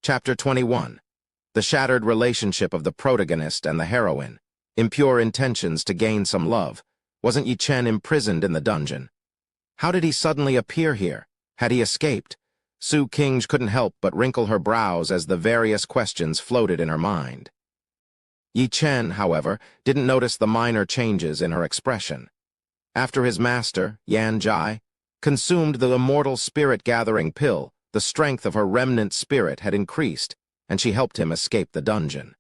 Chapter 21. The shattered relationship of the protagonist and the heroine. Impure intentions to gain some love. Wasn't Yi Chen imprisoned in the dungeon? How did he suddenly appear here? Had he escaped? Su Qingge couldn't help but wrinkle her brows as the various questions floated in her mind. Yi Chen, however, didn't notice the minor changes in her expression. After his master, Yan Zhai, consumed the immortal spirit-gathering pill, the strength of her remnant spirit had increased, and she helped him escape the dungeon.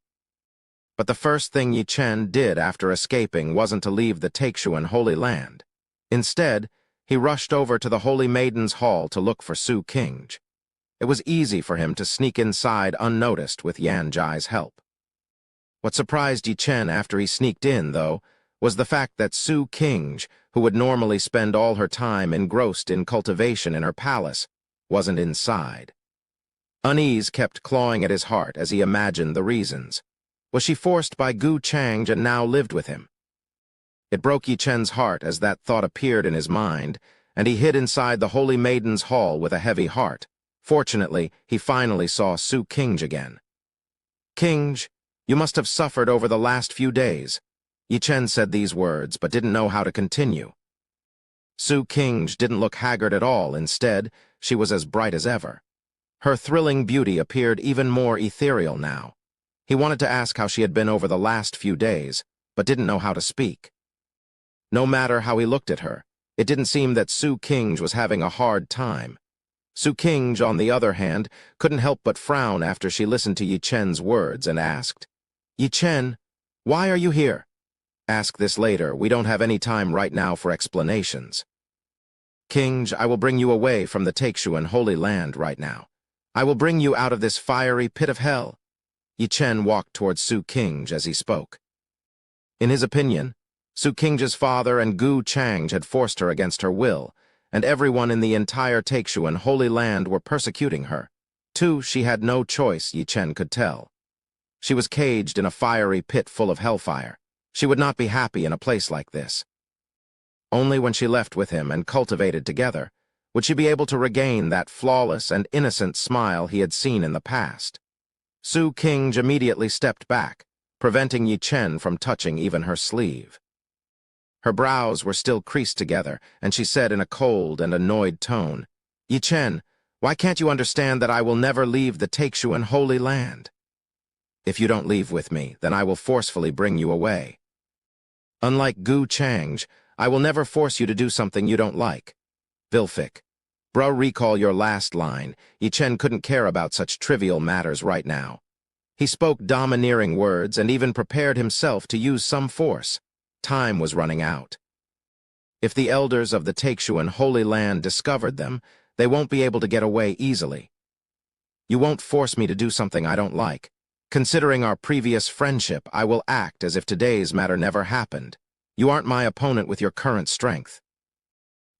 But the first thing Yi Chen did after escaping wasn't to leave the Taixuan Holy Land. Instead, he rushed over to the Holy Maiden's Hall to look for Su Qingge. It was easy for him to sneak inside unnoticed with Yan Zhai's help. What surprised Yi Chen after he sneaked in, though, was the fact that Su Qingge, who would normally spend all her time engrossed in cultivation in her palace, wasn't inside. Unease kept clawing at his heart as he imagined the reasons. Was she forced by Gu Changge and now lived with him? It broke Yi Chen's heart as that thought appeared in his mind, and he hid inside the Holy Maiden's Hall with a heavy heart. Fortunately, he finally saw Su Qingge again. "Qingge, you must have suffered over the last few days." Yi Chen said these words, but didn't know how to continue. Su Qingge didn't look haggard at all. Instead, she was as bright as ever. Her thrilling beauty appeared even more ethereal now. He wanted to ask how she had been over the last few days, but didn't know how to speak. No matter how he looked at her, it didn't seem that Su Qingge was having a hard time. Su Qingge, on the other hand, couldn't help but frown after she listened to Yi Chen's words and asked, "Yi Chen, why are you here?" "Ask this later. We don't have any time right now for explanations." "Qingge, I will bring you away from the Taixuan Holy Land right now. I will bring you out of this fiery pit of hell." Yi Chen walked towards Su Qingge as he spoke. In his opinion, Su Qingge's father and Gu Changge had forced her against her will, and everyone in the entire Taixuan Holy Land were persecuting her. Too, she had no choice, Yi Chen could tell. She was caged in a fiery pit full of hellfire. She would not be happy in a place like this. Only when she left with him and cultivated together would she be able to regain that flawless and innocent smile he had seen in the past. Su Qingge immediately stepped back, preventing Yi Chen from touching even her sleeve. Her brows were still creased together, and she said in a cold and annoyed tone, "Yi Chen, why can't you understand that I will never leave the Taixuan Holy Land? If you don't leave with me, then I will forcefully bring you away. Unlike Gu Changge, I will never force you to do something you don't like. Vilfic, bro, recall your last line." Yi Chen couldn't care about such trivial matters right now. He spoke domineering words and even prepared himself to use some force. Time was running out. If the elders of the Taixuan Holy Land discovered them, they won't be able to get away easily. "You won't force me to do something I don't like. Considering our previous friendship, I will act as if today's matter never happened. You aren't my opponent with your current strength."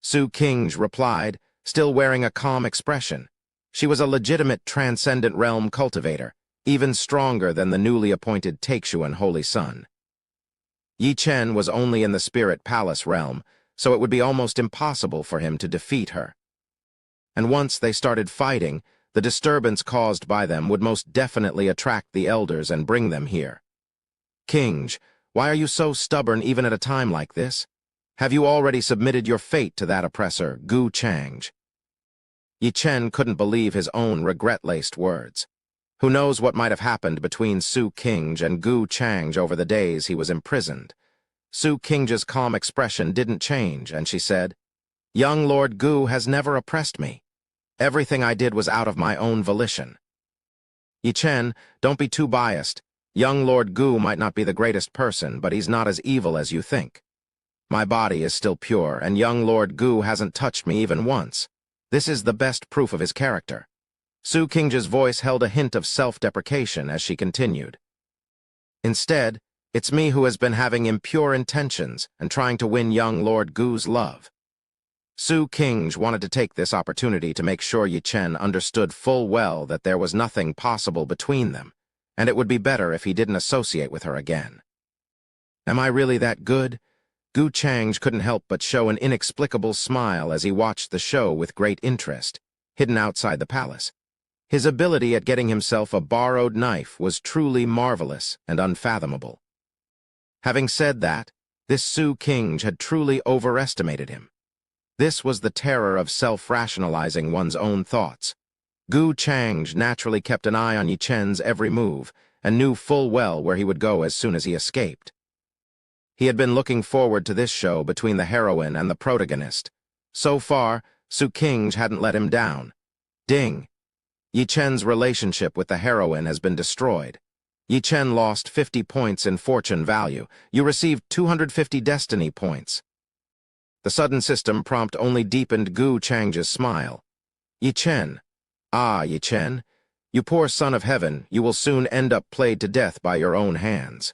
Su Qingge replied, still wearing a calm expression. She was a legitimate transcendent realm cultivator, even stronger than the newly appointed Taixuan Holy Sun. Yi Chen was only in the Spirit Palace realm, so it would be almost impossible for him to defeat her. And once they started fighting, the disturbance caused by them would most definitely attract the elders and bring them here. "Qingge, why are you so stubborn even at a time like this? Have you already submitted your fate to that oppressor, Gu Changge?" Yi Chen couldn't believe his own regret-laced words. Who knows what might have happened between Su Qingge and Gu Changge over the days he was imprisoned. Su Qingge's calm expression didn't change, and she said, "Young Lord Gu has never oppressed me. Everything I did was out of my own volition." "Yi Chen, don't be too biased. Young Lord Gu might not be the greatest person, but he's not as evil as you think. My body is still pure, and young Lord Gu hasn't touched me even once. This is the best proof of his character." Su Qingge's voice held a hint of self-deprecation as she continued. "Instead, it's me who has been having impure intentions and trying to win young Lord Gu's love." Su Qingge wanted to take this opportunity to make sure Yi Chen understood full well that there was nothing possible between them, and it would be better if he didn't associate with her again. "Am I really that good?" Gu Changge couldn't help but show an inexplicable smile as he watched the show with great interest, hidden outside the palace. His ability at getting himself a borrowed knife was truly marvelous and unfathomable. Having said that, this Su Qingge had truly overestimated him. This was the terror of self-rationalizing one's own thoughts. Gu Changge naturally kept an eye on Yi Chen's every move and knew full well where he would go as soon as he escaped. He had been looking forward to this show between the heroine and the protagonist. So far, Su Qingge hadn't let him down. Ding! Yi Chen's relationship with the heroine has been destroyed. Yi Chen lost 50 points in fortune value. You received 250 destiny points. The sudden system prompt only deepened Gu Changge's smile. Yi Chen. Ah, Yi Chen. You poor son of heaven, you will soon end up played to death by your own hands.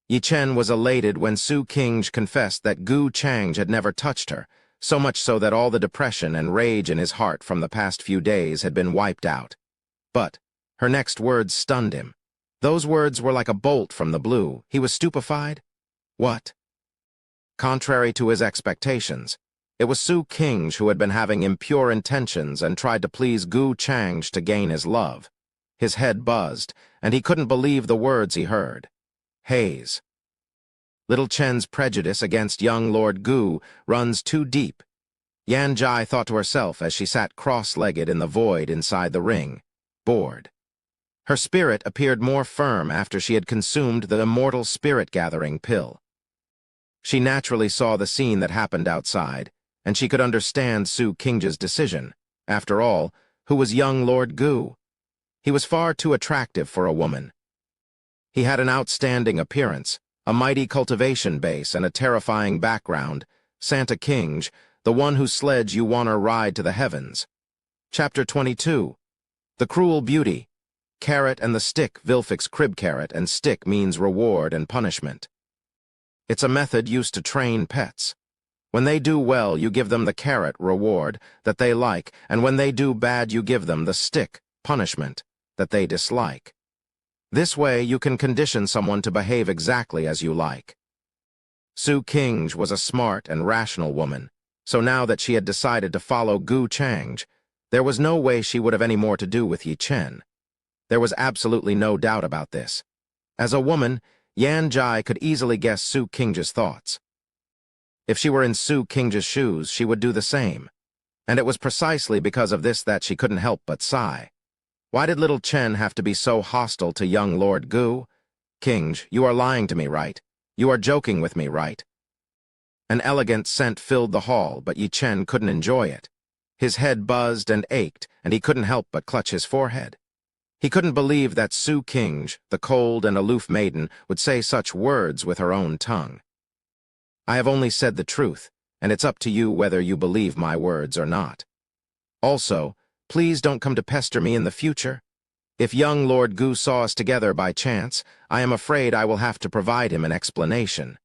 Yi Chen was elated when Su Qingge confessed that Gu Changge had never touched her, so much so that all the depression and rage in his heart from the past few days had been wiped out. But her next words stunned him. Those words were like a bolt from the blue. He was stupefied. What? Contrary to his expectations, it was Su Qingge who had been having impure intentions and tried to please Gu Changge to gain his love. His head buzzed, and he couldn't believe the words he heard. Haze. Little Chen's prejudice against young Lord Gu runs too deep. Yan Jai thought to herself as she sat cross-legged in the void inside the ring, bored. Her spirit appeared more firm after she had consumed the immortal spirit-gathering pill. She naturally saw the scene that happened outside, and she could understand Su Qingge's decision. After all, who was young Lord Gu? He was far too attractive for a woman. He had an outstanding appearance, a mighty cultivation base, and a terrifying background. Santa Qingge, the one whose sledge you wanna ride to the heavens. Chapter 22. The Cruel Beauty. Carrot and the stick. Vilfix crib. Carrot and stick means reward and punishment. It's a method used to train pets. When they do well, you give them the carrot, reward, that they like, and when they do bad, you give them the stick, punishment, that they dislike. This way, you can condition someone to behave exactly as you like. Su Qingge was a smart and rational woman, so now that she had decided to follow Gu Changge, there was no way she would have any more to do with Yi Chen. There was absolutely no doubt about this. As a woman, Yan Jai could easily guess Su Qingge's thoughts. If she were in Su Qingge's shoes, she would do the same. And it was precisely because of this that she couldn't help but sigh. Why did little Chen have to be so hostile to young Lord Gu? Qingge, you are lying to me, right? You are joking with me, right? An elegant scent filled the hall, but Yi Chen couldn't enjoy it. His head buzzed and ached, and he couldn't help but clutch his forehead. He couldn't believe that Su Qingge, the cold and aloof maiden, would say such words with her own tongue. I have only said the truth, and it's up to you whether you believe my words or not. Also, please don't come to pester me in the future. If young Lord Gu saw us together by chance, I am afraid I will have to provide him an explanation.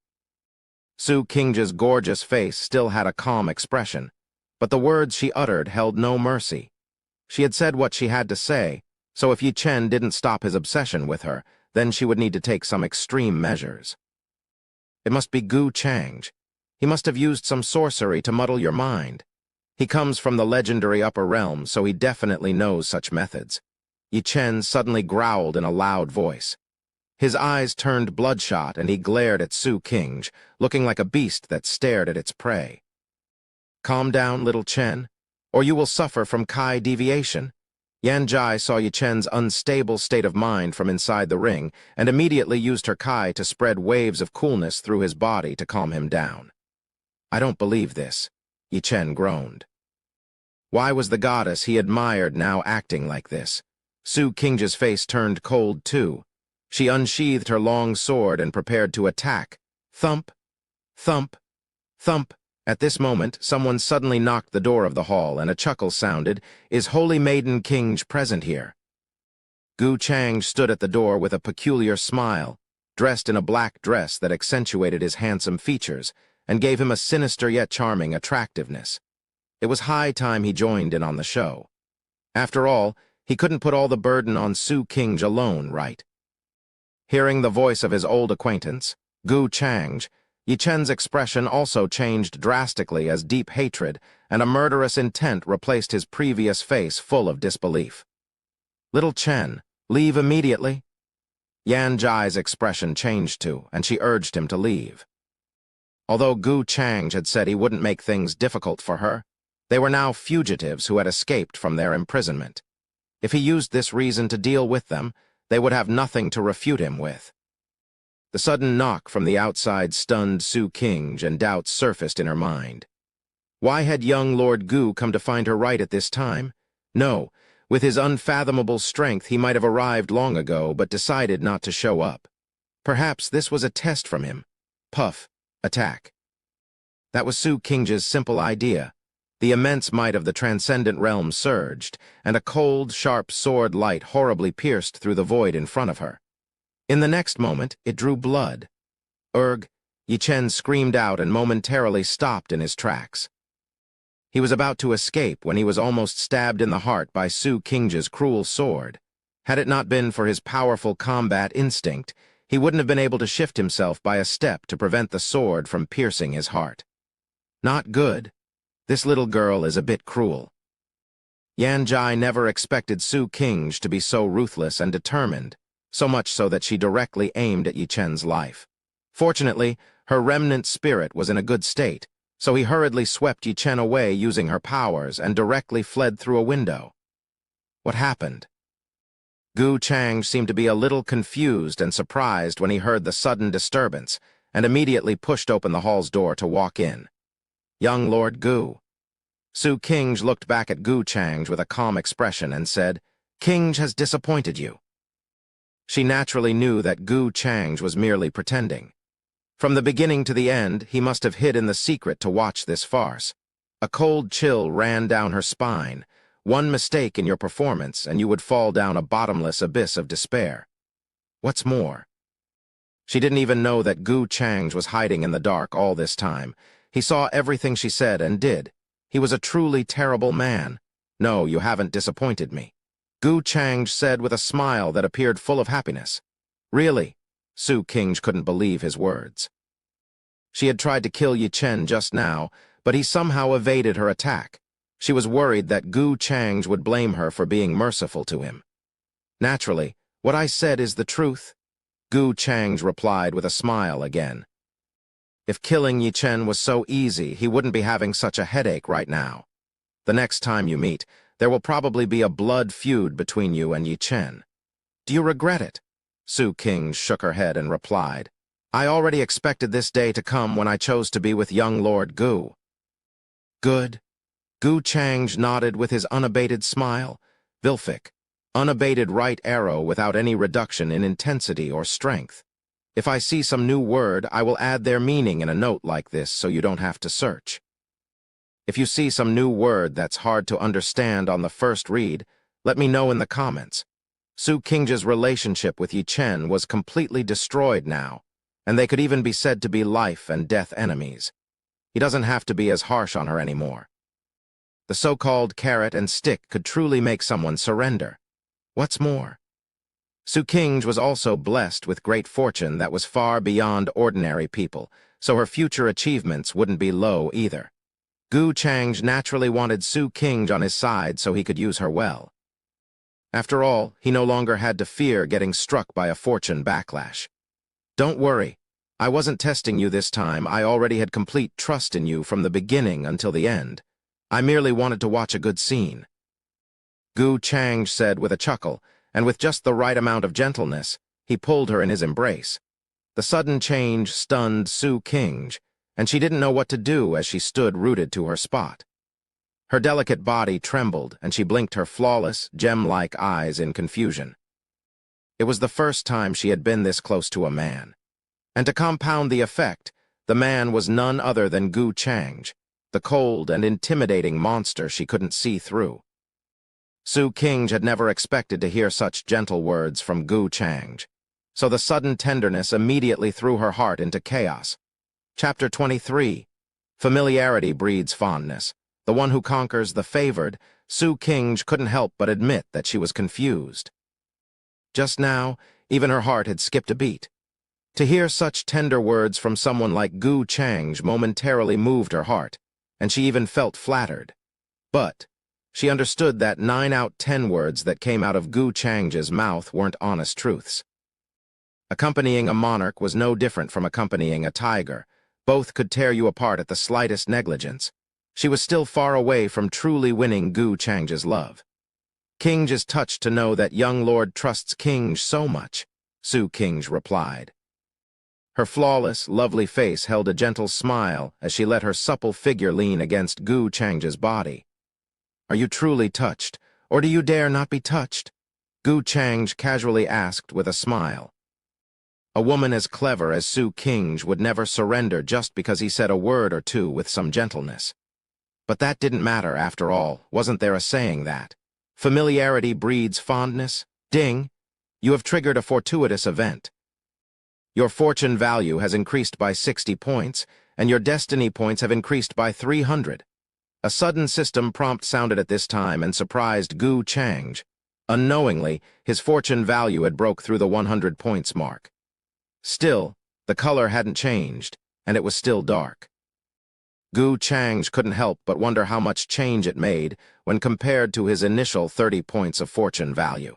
Su Qingge's gorgeous face still had a calm expression, but the words she uttered held no mercy. She had said what she had to say, so if Yi Chen didn't stop his obsession with her, then she would need to take some extreme measures. It must be Gu Changge. He must have used some sorcery to muddle your mind. He comes from the legendary upper realm, so he definitely knows such methods. Yi Chen suddenly growled in a loud voice. His eyes turned bloodshot, and he glared at Su Qingge, looking like a beast that stared at its prey. Calm down, little Chen, or you will suffer from Kai deviation. Yan Jai saw Yi Chen's unstable state of mind from inside the ring and immediately used her Kai to spread waves of coolness through his body to calm him down. I don't believe this, Yi Chen groaned. Why was the goddess he admired now acting like this? Su Qingge's face turned cold too. She unsheathed her long sword and prepared to attack. Thump, thump, thump. At this moment, someone suddenly knocked the door of the hall, and a chuckle sounded. Is Holy Maiden Qingge present here? Gu Changge stood at the door with a peculiar smile, dressed in a black dress that accentuated his handsome features and gave him a sinister yet charming attractiveness. It was high time he joined in on the show. After all, he couldn't put all the burden on Su Qingge alone, right? Hearing the voice of his old acquaintance, Gu Changge, Yi Chen's expression also changed drastically as deep hatred and a murderous intent replaced his previous face full of disbelief. "Little Chen, leave immediately." Yan Zhai's expression changed too, and she urged him to leave. Although Gu Chang had said he wouldn't make things difficult for her, they were now fugitives who had escaped from their imprisonment. If he used this reason to deal with them, they would have nothing to refute him with. The sudden knock from the outside stunned Su Qingge, and doubts surfaced in her mind. Why had young Lord Gu come to find her right at this time? No, with his unfathomable strength he might have arrived long ago, but decided not to show up. Perhaps this was a test from him. Puff. Attack. That was Su Qingge's simple idea. The immense might of the transcendent realm surged, and a cold, sharp sword light horribly pierced through the void in front of her. In the next moment, it drew blood. "Urg!" Yi Chen screamed out and momentarily stopped in his tracks. He was about to escape when he was almost stabbed in the heart by Su Qingge's cruel sword. Had it not been for his powerful combat instinct, he wouldn't have been able to shift himself by a step to prevent the sword from piercing his heart. Not good. This little girl is a bit cruel. Yan Zhai never expected Su Qingge to be so ruthless and determined, so much so that she directly aimed at Yi Chen's life. Fortunately, her remnant spirit was in a good state, so he hurriedly swept Yi Chen away using her powers and directly fled through a window. What happened? Gu Chang seemed to be a little confused and surprised when he heard the sudden disturbance, and immediately pushed open the hall's door to walk in. "Young Lord Gu." Su Qingge looked back at Gu Chang with a calm expression and said, "Qingge has disappointed you." She naturally knew that Gu Chang was merely pretending. From the beginning to the end, he must have hid in the secret to watch this farce. A cold chill ran down her spine. One mistake in your performance, and you would fall down a bottomless abyss of despair. What's more? She didn't even know that Gu Chang was hiding in the dark all this time. He saw everything she said and did. He was a truly terrible man. "No, you haven't disappointed me," Gu Chang said with a smile that appeared full of happiness. "Really?" Su Qingge couldn't believe his words. She had tried to kill Yi Chen just now, but he somehow evaded her attack. She was worried that Gu Chang would blame her for being merciful to him. "Naturally, what I said is the truth," Gu Chang replied with a smile again. If killing Yi Chen was so easy, he wouldn't be having such a headache right now. "The next time you meet, there will probably be a blood feud between you and Yi Chen. Do you regret it?" Su Qingge shook her head and replied, "I already expected this day to come when I chose to be with young Lord Gu." "Good." Gu Chang nodded with his unabated smile. "Vilfic, unabated right arrow without any reduction in intensity or strength. If I see some new word, I will add their meaning in a note like this so you don't have to search. If you see some new word that's hard to understand on the first read, let me know in the comments." Su Qingge's relationship with Yi Chen was completely destroyed now, and they could even be said to be life and death enemies. He doesn't have to be as harsh on her anymore. The so-called carrot and stick could truly make someone surrender. What's more? Su Qingge was also blessed with great fortune that was far beyond ordinary people, so her future achievements wouldn't be low either. Gu Chang naturally wanted Su Qingge on his side so he could use her well. After all, he no longer had to fear getting struck by a fortune backlash. "Don't worry. I wasn't testing you this time. I already had complete trust in you from the beginning until the end. I merely wanted to watch a good scene," Gu Chang said with a chuckle, and with just the right amount of gentleness, he pulled her in his embrace. The sudden change stunned Su Qingge, and she didn't know what to do as she stood rooted to her spot. Her delicate body trembled, and she blinked her flawless, gem-like eyes in confusion. It was the first time she had been this close to a man. And to compound the effect, the man was none other than Gu Chang, the cold and intimidating monster she couldn't see through. Su Qingge had never expected to hear such gentle words from Gu Chang, so the sudden tenderness immediately threw her heart into chaos. Chapter 23. Familiarity breeds fondness. The one who conquers the favored, Su Qingge couldn't help but admit that she was confused. Just now, even her heart had skipped a beat. To hear such tender words from someone like Gu Chang momentarily moved her heart, and she even felt flattered. But She understood that 9 out 10 words that came out of Gu Chang's mouth weren't honest truths. Accompanying a monarch was no different from accompanying a tiger. Both could tear you apart at the slightest negligence. She was still far away from truly winning Gu Chang's love. King is touched to know that young lord trusts King so much, Su King replied. Her flawless, lovely face held a gentle smile as she let her supple figure lean against Gu Chang's body. Are you truly touched, or do you dare not be touched? Gu Chang casually asked with a smile. A woman as clever as Su King would never surrender just because he said a word or two with some gentleness. But that didn't matter after all, wasn't there a saying that? Familiarity breeds fondness? Ding! You have triggered a fortuitous event. Your fortune value has increased by 60 points, and your destiny points have increased by 300. A sudden system prompt sounded at this time and surprised Gu Chang. Unknowingly, his fortune value had broke through the 100 points mark. Still, the color hadn't changed, and it was still dark. Gu Chang couldn't help but wonder how much change it made when compared to his initial 30 points of fortune value.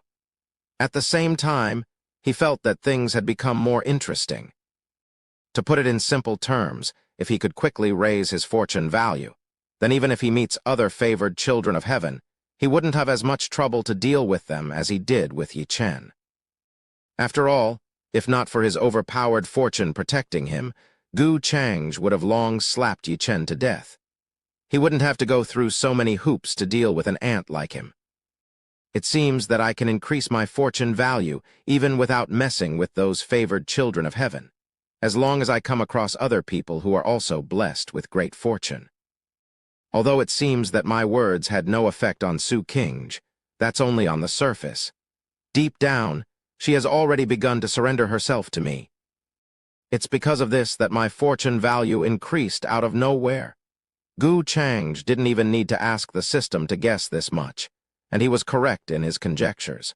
At the same time, he felt that things had become more interesting. To put it in simple terms, if he could quickly raise his fortune value, then even if he meets other favored children of heaven, he wouldn't have as much trouble to deal with them as he did with Yi Chen. After all, if not for his overpowered fortune protecting him, Gu Chang would have long slapped Yi Chen to death. He wouldn't have to go through so many hoops to deal with an ant like him. It seems that I can increase my fortune value even without messing with those favored children of heaven, as long as I come across other people who are also blessed with great fortune. Although it seems that my words had no effect on Su King, that's only on the surface. Deep down, she has already begun to surrender herself to me. It's because of this that my fortune value increased out of nowhere. Gu Chang didn't even need to ask the system to guess this much, and he was correct in his conjectures.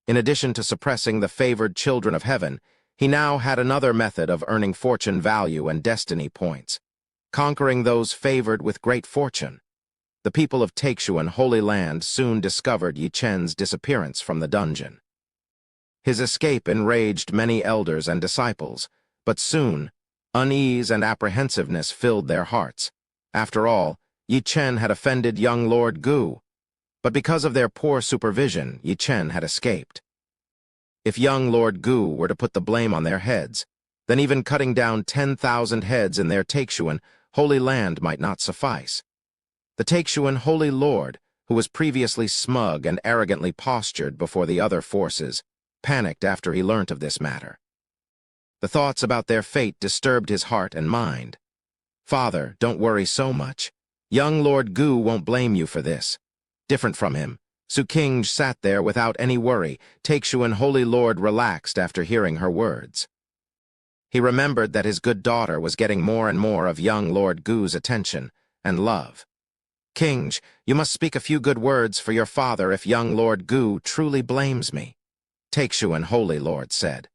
In addition to suppressing the favored children of heaven, he now had another method of earning fortune value and destiny points, conquering those favored with great fortune. The people of Taikshuan Holy Land soon discovered Yi Chen's disappearance from the dungeon. His escape enraged many elders and disciples, but soon, unease and apprehensiveness filled their hearts. After all, Yi Chen had offended young Lord Gu, but because of their poor supervision, Yi Chen had escaped. If young Lord Gu were to put the blame on their heads, then even cutting down 10,000 heads in their Taikshuan Holy Land might not suffice. The Taikshuan Holy Lord, who was previously smug and arrogantly postured before the other forces, panicked after he learnt of this matter. The thoughts about their fate disturbed his heart and mind. Father, don't worry so much. Young Lord Gu won't blame you for this. Different from him, Su King sat there without any worry. Taikshuan Holy Lord relaxed after hearing her words. He remembered that his good daughter was getting more and more of young Lord Gu's attention and love. King, you must speak a few good words for your father if young Lord Gu truly blames me, Taikshuan Holy Lord said.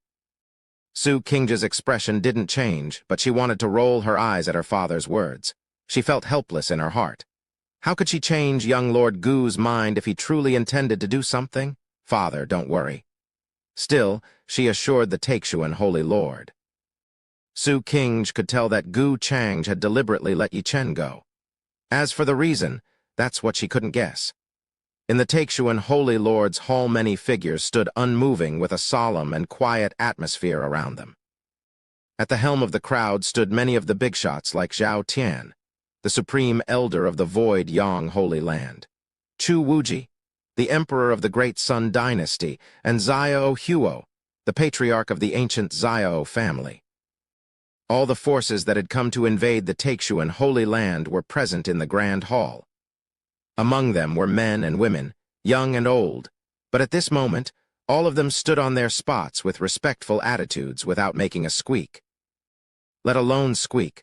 Su King's expression didn't change, but she wanted to roll her eyes at her father's words. She felt helpless in her heart. How could she change young Lord Gu's mind if he truly intended to do something? Father, don't worry. Still, she assured the Taikshuan Holy Lord. Su King could tell that Gu Chang had deliberately let Yi Chen go. As for the reason, that's what she couldn't guess. In the Taikshuan Holy Lord's hall, many figures stood unmoving with a solemn and quiet atmosphere around them. At the helm of the crowd stood many of the big shots like Zhao Tian, the supreme elder of the Void Yang Holy Land, Chu Wuji, the emperor of the Great Sun Dynasty, and Xiao Huo, the patriarch of the ancient Xiao family. All the forces that had come to invade the Taikshuan Holy Land were present in the Grand Hall. Among them were men and women, young and old, but at this moment, all of them stood on their spots with respectful attitudes without making a squeak. Let alone squeak.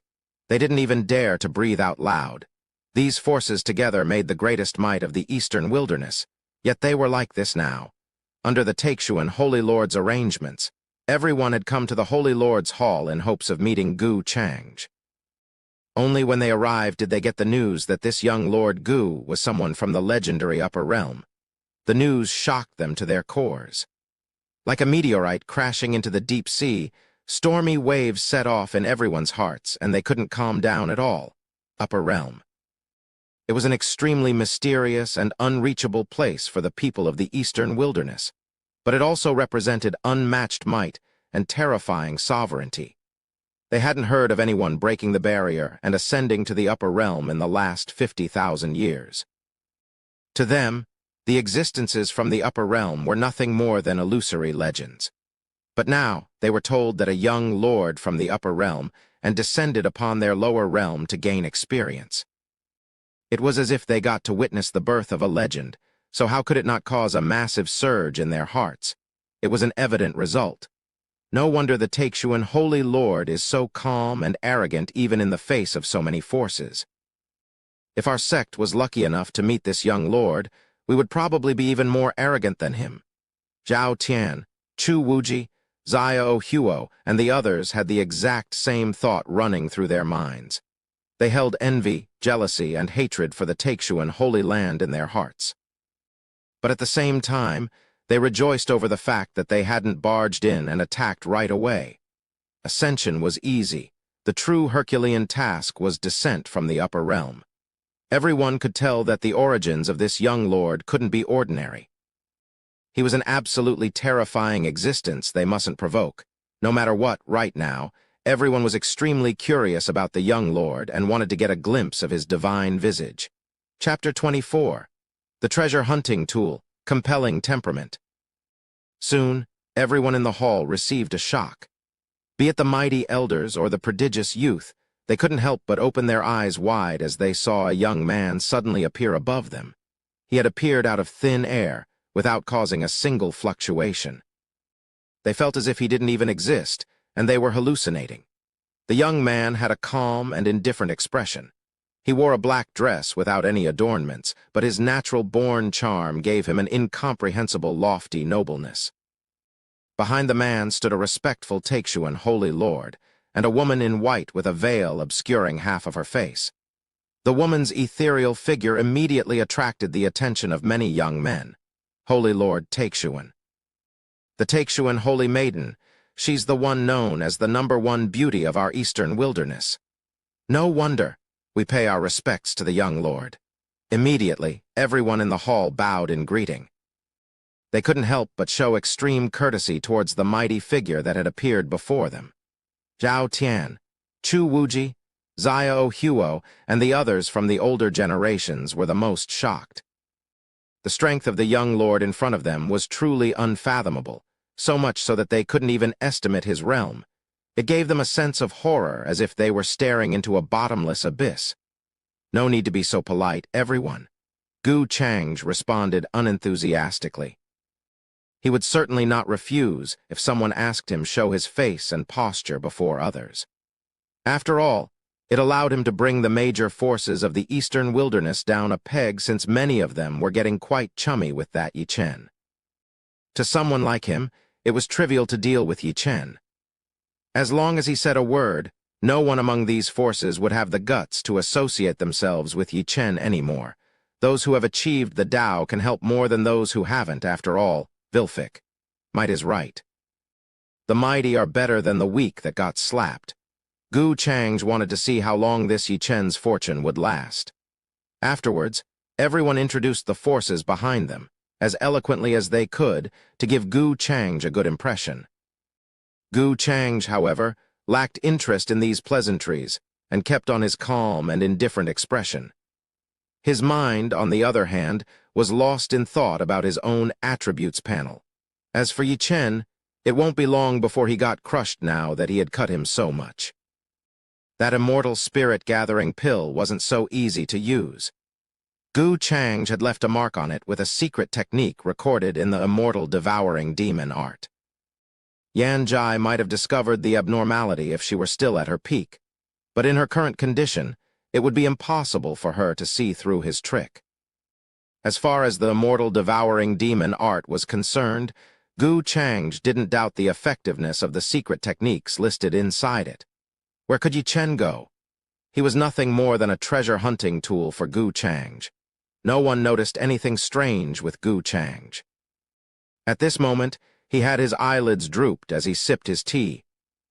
They didn't even dare to breathe out loud. These forces together made the greatest might of the eastern wilderness, yet they were like this now. Under the Taikshuan Holy Lord's arrangements, everyone had come to the Holy Lord's hall in hopes of meeting Gu Chang. Only when they arrived did they get the news that this young Lord Gu was someone from the legendary upper realm. The news shocked them to their cores. Like a meteorite crashing into the deep sea, stormy waves set off in everyone's hearts, and they couldn't calm down at all. Upper realm. It was an extremely mysterious and unreachable place for the people of the eastern wilderness, but it also represented unmatched might and terrifying sovereignty. They hadn't heard of anyone breaking the barrier and ascending to the upper realm in the last 50,000 years. To them, the existences from the upper realm were nothing more than illusory legends. But now they were told that a young lord from the upper realm and descended upon their lower realm to gain experience. It was as if they got to witness the birth of a legend, so how could it not cause a massive surge in their hearts? It was an evident result. No wonder the Taikshuan Holy Lord is so calm and arrogant even in the face of so many forces. If our sect was lucky enough to meet this young lord, we would probably be even more arrogant than him. Zhao Tian, Chu Wuji, Xiao Huo, and the others had the exact same thought running through their minds. They held envy, jealousy, and hatred for the Taikshuan Holy Land in their hearts. But at the same time, they rejoiced over the fact that they hadn't barged in and attacked right away. Ascension was easy. The true Herculean task was descent from the upper realm. Everyone could tell that the origins of this young lord couldn't be ordinary. He was an absolutely terrifying existence they mustn't provoke. No matter what, right now, everyone was extremely curious about the young lord and wanted to get a glimpse of his divine visage. Chapter 24. The Treasure Hunting Tool, Compelling Temperament. Soon, everyone in the hall received a shock. Be it the mighty elders or the prodigious youth, they couldn't help but open their eyes wide as they saw a young man suddenly appear above them. He had appeared out of thin air, without causing a single fluctuation. They felt as if he didn't even exist, and they were hallucinating. The young man had a calm and indifferent expression. He wore a black dress without any adornments, but his natural-born charm gave him an incomprehensible lofty nobleness. Behind the man stood a respectful Taikshuan Holy Lord, and a woman in white with a veil obscuring half of her face. The woman's ethereal figure immediately attracted the attention of many young men. Holy Lord Taikshuan. The Taikshuan Holy Maiden, she's the one known as the #1 beauty of our eastern wilderness. No wonder we pay our respects to the young lord. Immediately, everyone in the hall bowed in greeting. They couldn't help but show extreme courtesy towards the mighty figure that had appeared before them. Zhao Tian, Chu Wuji, Xiao Huo, and the others from the older generations were the most shocked. The strength of the young lord in front of them was truly unfathomable, so much so that they couldn't even estimate his realm. It gave them a sense of horror, as if they were staring into a bottomless abyss. No need to be so polite, everyone. Gu Chang responded unenthusiastically. He would certainly not refuse if someone asked him show his face and posture before others. After all, it allowed him to bring the major forces of the eastern wilderness down a peg, since many of them were getting quite chummy with that Yi Chen. To someone like him, it was trivial to deal with Yi Chen. As long as he said a word, no one among these forces would have the guts to associate themselves with Yi Chen anymore. Those who have achieved the Tao can help more than those who haven't, after all. Vilfic. Might is right. The mighty are better than the weak that got slapped. Gu Chang wanted to see how long this Yi Chen's fortune would last. Afterwards, everyone introduced the forces behind them, as eloquently as they could, to give Gu Chang a good impression. Gu Chang, however, lacked interest in these pleasantries and kept on his calm and indifferent expression. His mind, on the other hand, was lost in thought about his own attributes panel. As for Yi Chen, it won't be long before he got crushed now that he had cut him so much. That immortal spirit-gathering pill wasn't so easy to use. Gu Chang had left a mark on it with a secret technique recorded in the immortal devouring demon art. Yan Zhai might have discovered the abnormality if she were still at her peak, but in her current condition, it would be impossible for her to see through his trick. As far as the immortal devouring demon art was concerned, Gu Chang didn't doubt the effectiveness of the secret techniques listed inside it. Where could Yi Chen go? He was nothing more than a treasure-hunting tool for Gu Chang'e. No one noticed anything strange with Gu Chang'e. At this moment, he had his eyelids drooped as he sipped his tea.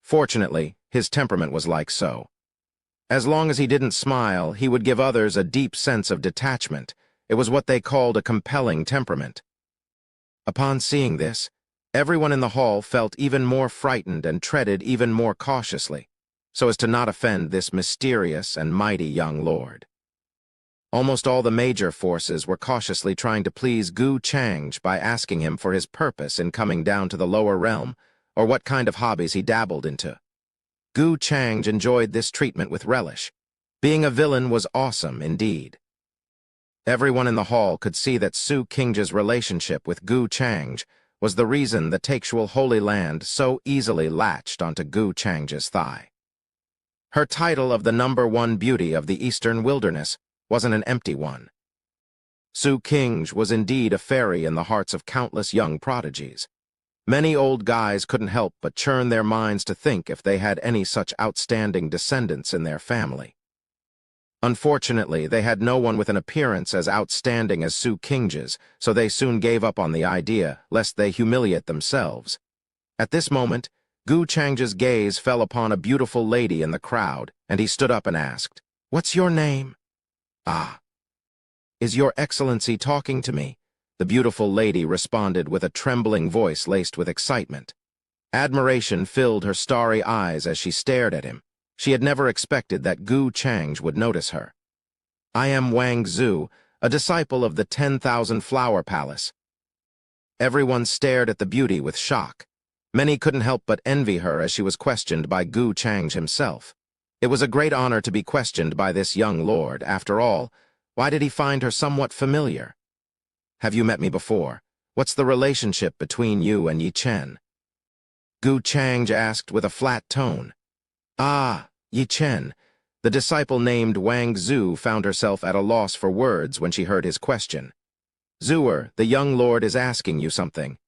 Fortunately, his temperament was like so. As long as he didn't smile, he would give others a deep sense of detachment. It was what they called a compelling temperament. Upon seeing this, everyone in the hall felt even more frightened and treaded even more cautiously, so as to not offend this mysterious and mighty young lord. Almost all the major forces were cautiously trying to please Gu Chang'e by asking him for his purpose in coming down to the lower realm, or what kind of hobbies he dabbled into. Gu Chang'e enjoyed this treatment with relish. Being a villain was awesome indeed. Everyone in the hall could see that Su Qing's relationship with Gu Chang'e was the reason the Taixual Holy Land so easily latched onto Gu Chang'e's thigh. Her title of the #1 beauty of the Eastern Wilderness wasn't an empty one. Su Qing was indeed a fairy in the hearts of countless young prodigies. Many old guys couldn't help but churn their minds to think if they had any such outstanding descendants in their family. Unfortunately, they had no one with an appearance as outstanding as Su Qing's, so they soon gave up on the idea, lest they humiliate themselves. At this moment, Gu Chang's gaze fell upon a beautiful lady in the crowd, and he stood up and asked, "What's your name?" "Ah, is your excellency talking to me?" The beautiful lady responded with a trembling voice laced with excitement. Admiration filled her starry eyes as she stared at him. She had never expected that Gu Chang'e would notice her. "I am Wang Zhu, a disciple of the 10,000 Flower Palace." Everyone stared at the beauty with shock. Many couldn't help but envy her as she was questioned by Gu Chang'e himself. It was a great honor to be questioned by this young lord. After all, why did he find her somewhat familiar? "Have you met me before? What's the relationship between you and Yi Chen?" Gu Chang'e asked with a flat tone. "Ah, Yi Chen." The disciple named Wang Zhu found herself at a loss for words when she heard his question. "Zhuer, the young lord is asking you something."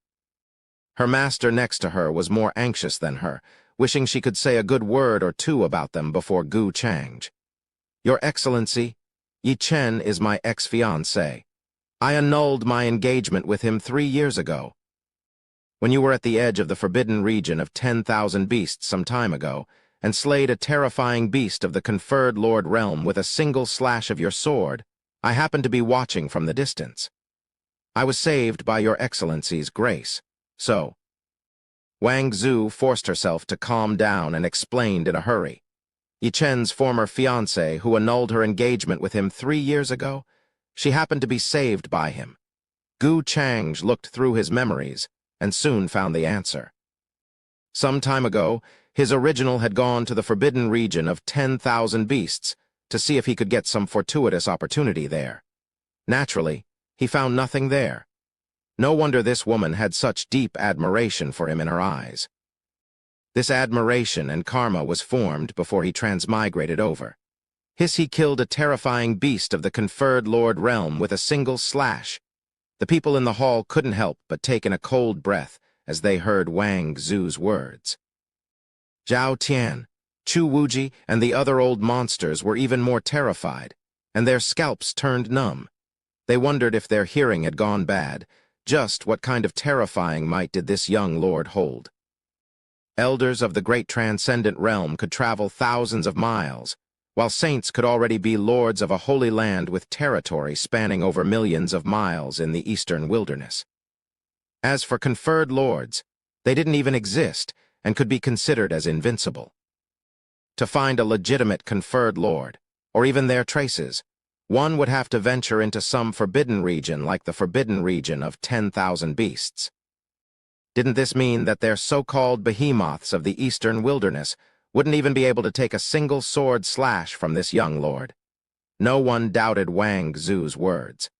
Her master next to her was more anxious than her, wishing she could say a good word or two about them before Gu Chang'e. "Your Excellency, Yi Chen is my ex-fiancé. I annulled my engagement with him 3 years ago. When you were at the edge of the forbidden region of 10,000 beasts some time ago, and slayed a terrifying beast of the conferred Lord Realm with a single slash of your sword, I happened to be watching from the distance. I was saved by your Excellency's grace. So..." Wang Zhu forced herself to calm down and explained in a hurry. Yi Chen's former fiancé, who annulled her engagement with him 3 years ago, she happened to be saved by him. Gu Chang'e looked through his memories and soon found the answer. Some time ago, his original had gone to the forbidden region of 10,000 beasts to see if he could get some fortuitous opportunity there. Naturally, he found nothing there. No wonder this woman had such deep admiration for him in her eyes. This admiration and karma was formed before he transmigrated over. He killed a terrifying beast of the conferred Lord Realm with a single slash. The people in the hall couldn't help but take in a cold breath as they heard Wang Zhu's words. Zhao Tian, Chu Wuji, and the other old monsters were even more terrified, and their scalps turned numb. They wondered if their hearing had gone bad. Just what kind of terrifying might did this young lord hold? Elders of the great transcendent realm could travel thousands of miles, while saints could already be lords of a holy land with territory spanning over millions of miles in the eastern wilderness. As for conferred lords, they didn't even exist and could be considered as invincible. To find a legitimate conferred lord, or even their traces, one would have to venture into some forbidden region like the forbidden region of 10,000 beasts. Didn't this mean that their so-called behemoths of the eastern wilderness wouldn't even be able to take a single sword slash from this young lord? No one doubted Wang Zhu's words.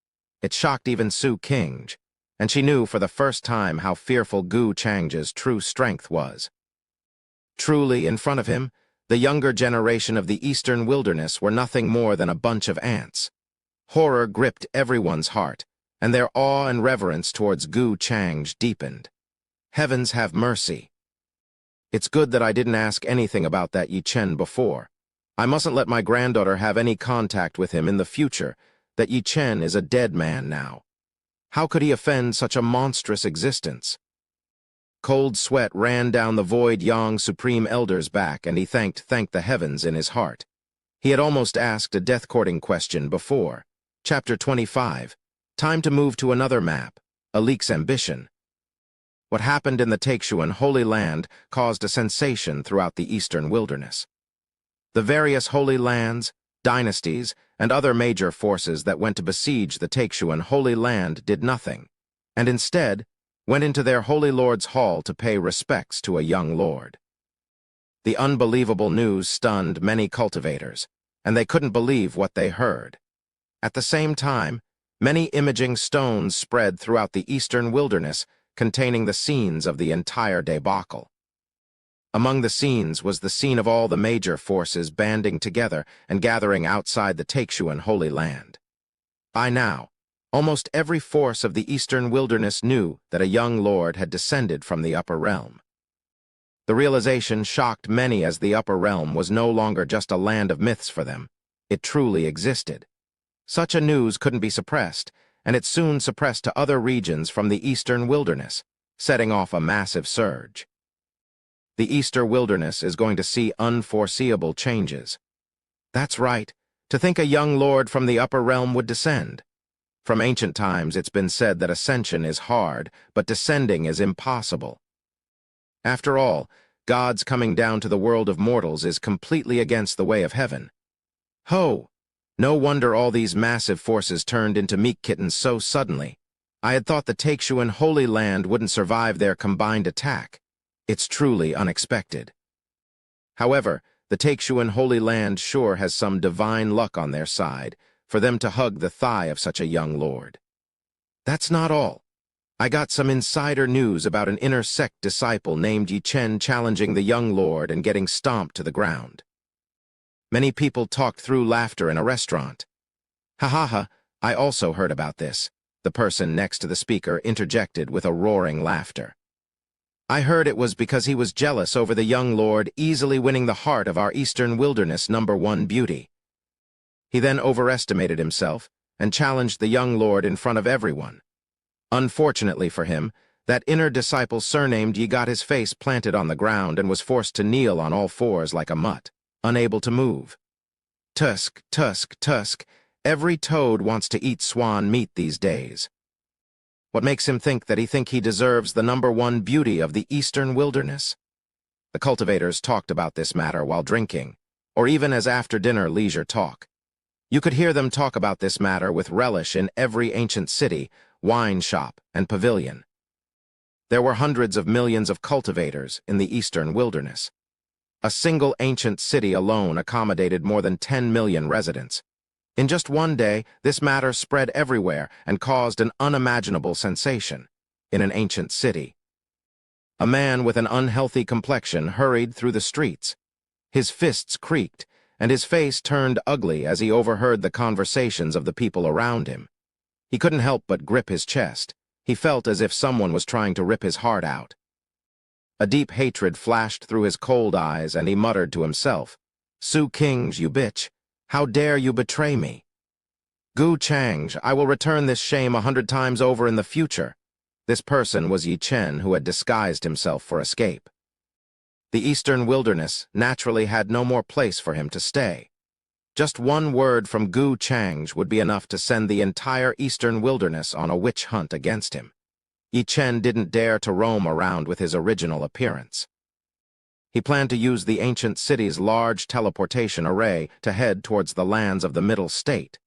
It shocked even Su Qing, and she knew for the first time how fearful Gu Chang's true strength was. Truly, in front of him, the younger generation of the eastern wilderness were nothing more than a bunch of ants. Horror gripped everyone's heart, and their awe and reverence towards Gu Chang'e deepened. Heavens have mercy. It's good that I didn't ask anything about that Yi Chen before. I mustn't let my granddaughter have any contact with him in the future, that Yi Chen is a dead man now. How could he offend such a monstrous existence? Cold sweat ran down the Void Yang Supreme Elder's back, and he thanked the heavens in his heart. He had almost asked a death-courting question before. Chapter 25. Time to move to another map, a leak's ambition. What happened in the Taixuan Holy Land caused a sensation throughout the eastern wilderness. The various Holy Lands, dynasties, and other major forces that went to besiege the Taixuan Holy Land did nothing, and instead went into their Holy Lord's hall to pay respects to a young lord. The unbelievable news stunned many cultivators, and they couldn't believe what they heard. At the same time, many imaging stones spread throughout the eastern wilderness containing the scenes of the entire debacle. Among the scenes was the scene of all the major forces banding together and gathering outside the Taixuan Holy Land. By now, almost every force of the eastern wilderness knew that a young lord had descended from the upper realm. The realization shocked many, as the upper realm was no longer just a land of myths for them. It truly existed. Such a news couldn't be suppressed, and it soon suppressed to other regions from the eastern wilderness, setting off a massive surge. The eastern wilderness is going to see unforeseeable changes. That's right, to think a young lord from the upper realm would descend. From ancient times it's been said that ascension is hard, but descending is impossible. After all, God's coming down to the world of mortals is completely against the way of heaven. Ho! No wonder all these massive forces turned into meat kittens so suddenly. I had thought the Taixuan Holy Land wouldn't survive their combined attack. It's truly unexpected. However, the Taixuan Holy Land sure has some divine luck on their side for them to hug the thigh of such a young lord. That's not all. I got some insider news about an inner sect disciple named Yi Chen challenging the young lord and getting stomped to the ground. Many people talked through laughter in a restaurant. Ha ha ha, I also heard about this, the person next to the speaker interjected with a roaring laughter. I heard it was because he was jealous over the young lord easily winning the heart of our eastern wilderness #1 beauty. He then overestimated himself and challenged the young lord in front of everyone. Unfortunately for him, that inner disciple surnamed Yi got his face planted on the ground and was forced to kneel on all fours like a mutt, unable to move. Tusk, tusk, tusk, every toad wants to eat swan meat these days. What makes him think that he deserves the #1 beauty of the eastern wilderness? The cultivators talked about this matter while drinking, or even as after-dinner leisure talk. You could hear them talk about this matter with relish in every ancient city, wine shop, and pavilion. There were hundreds of millions of cultivators in the eastern wilderness. A single ancient city alone accommodated more than 10 million residents. In just one day, this matter spread everywhere and caused an unimaginable sensation in an ancient city. A man with an unhealthy complexion hurried through the streets. His fists creaked, and his face turned ugly as he overheard the conversations of the people around him. He couldn't help but grip his chest. He felt as if someone was trying to rip his heart out. A deep hatred flashed through his cold eyes, and he muttered to himself, "Su Kings, you bitch! How dare you betray me? Gu Changj, I will return this shame 100 times over in the future." This person was Yi Chen, who had disguised himself for escape. The eastern wilderness naturally had no more place for him to stay. Just one word from Gu Changj would be enough to send the entire eastern wilderness on a witch hunt against him. Yi Chen didn't dare to roam around with his original appearance. He planned to use the ancient city's large teleportation array to head towards the lands of the Middle State.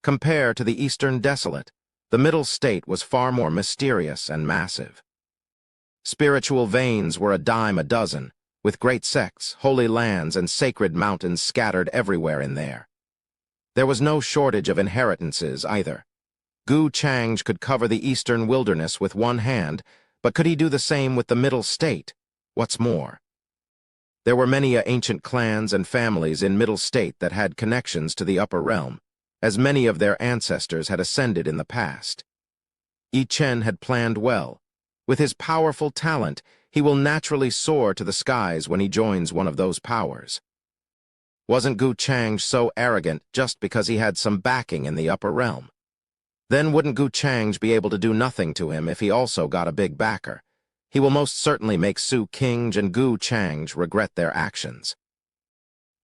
Compared to the Eastern Desolate, the Middle State was far more mysterious and massive. Spiritual veins were a dime a dozen, with great sects, holy lands, and sacred mountains scattered everywhere in there. There was no shortage of inheritances either. Gu Changj could cover the eastern wilderness with one hand, but could he do the same with the Middle State? What's more, there were many ancient clans and families in Middle State that had connections to the upper realm, as many of their ancestors had ascended in the past. Yi Chen had planned well. With his powerful talent, he will naturally soar to the skies when he joins one of those powers. Wasn't Gu Chang so arrogant just because he had some backing in the upper realm? Then wouldn't Gu Chang be able to do nothing to him if he also got a big backer? He will most certainly make Su King and Gu Chang regret their actions.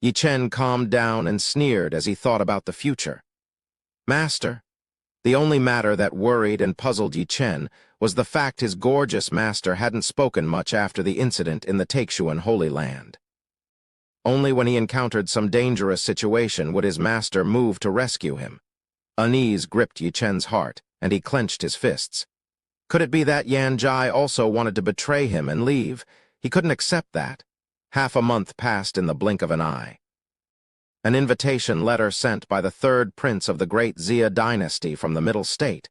Yi Chen calmed down and sneered as he thought about the future. Master? The only matter that worried and puzzled Yi Chen was the fact his gorgeous master hadn't spoken much after the incident in the Taixuan Holy Land. Only when he encountered some dangerous situation would his master move to rescue him. Unease gripped Yi Chen's heart, and he clenched his fists. Could it be that Yan Jai also wanted to betray him and leave? He couldn't accept that. Half a month passed in the blink of an eye. An invitation letter sent by the third prince of the great Xia dynasty from the Middle State.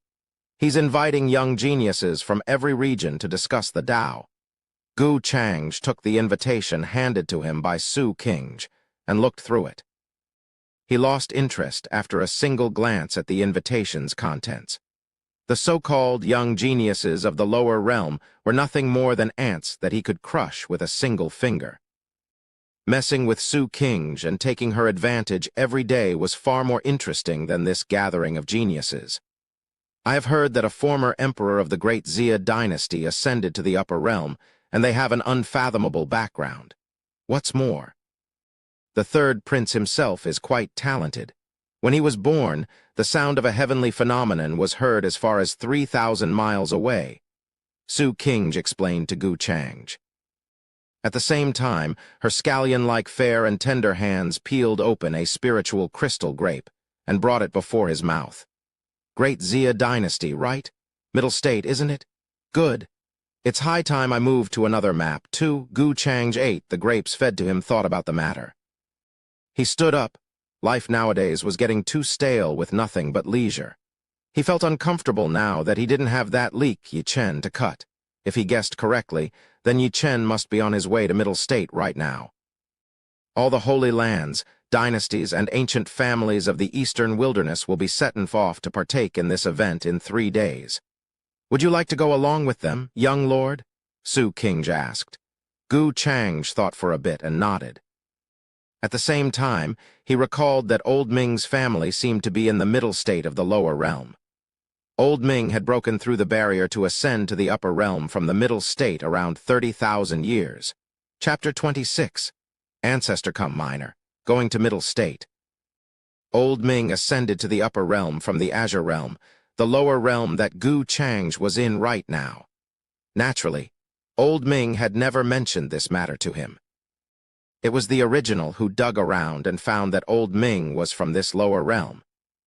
He's inviting young geniuses from every region to discuss the Tao. Gu Chang took the invitation handed to him by Su King and looked through it. He lost interest after a single glance at the invitation's contents. The so-called young geniuses of the lower realm were nothing more than ants that he could crush with a single finger. Messing with Su King and taking her advantage every day was far more interesting than this gathering of geniuses. I have heard that a former emperor of the great Xia dynasty ascended to the upper realm, and they have an unfathomable background. What's more, the third prince himself is quite talented. When he was born, the sound of a heavenly phenomenon was heard as far as 3,000 miles away. Su King explained to Gu Chang. At the same time, her scallion-like fair and tender hands peeled open a spiritual crystal grape and brought it before his mouth. Great Xia dynasty, right? Middle State, isn't it? Good. It's high time I moved to another map, too. Gu Chang ate the grapes fed to him, thought about the matter. He stood up. Life nowadays was getting too stale with nothing but leisure. He felt uncomfortable now that he didn't have that leak Yi Chen to cut. If he guessed correctly, then Yi Chen must be on his way to Middle State right now. All the holy lands, dynasties, and ancient families of the eastern wilderness will be setting off to partake in this event in 3 days. Would you like to go along with them, young lord? Su King asked. Gu Chang thought for a bit and nodded. At the same time, he recalled that Old Ming's family seemed to be in the middle state of the lower realm. Old Ming had broken through the barrier to ascend to the upper realm from the middle state around 30,000 years. Chapter 26. Ancestor come minor, going to middle state. Old Ming ascended to the upper realm from the Azure realm, the lower realm that Gu Chang was in right now. Naturally, Old Ming had never mentioned this matter to him. It was the original who dug around and found that Old Ming was from this lower realm,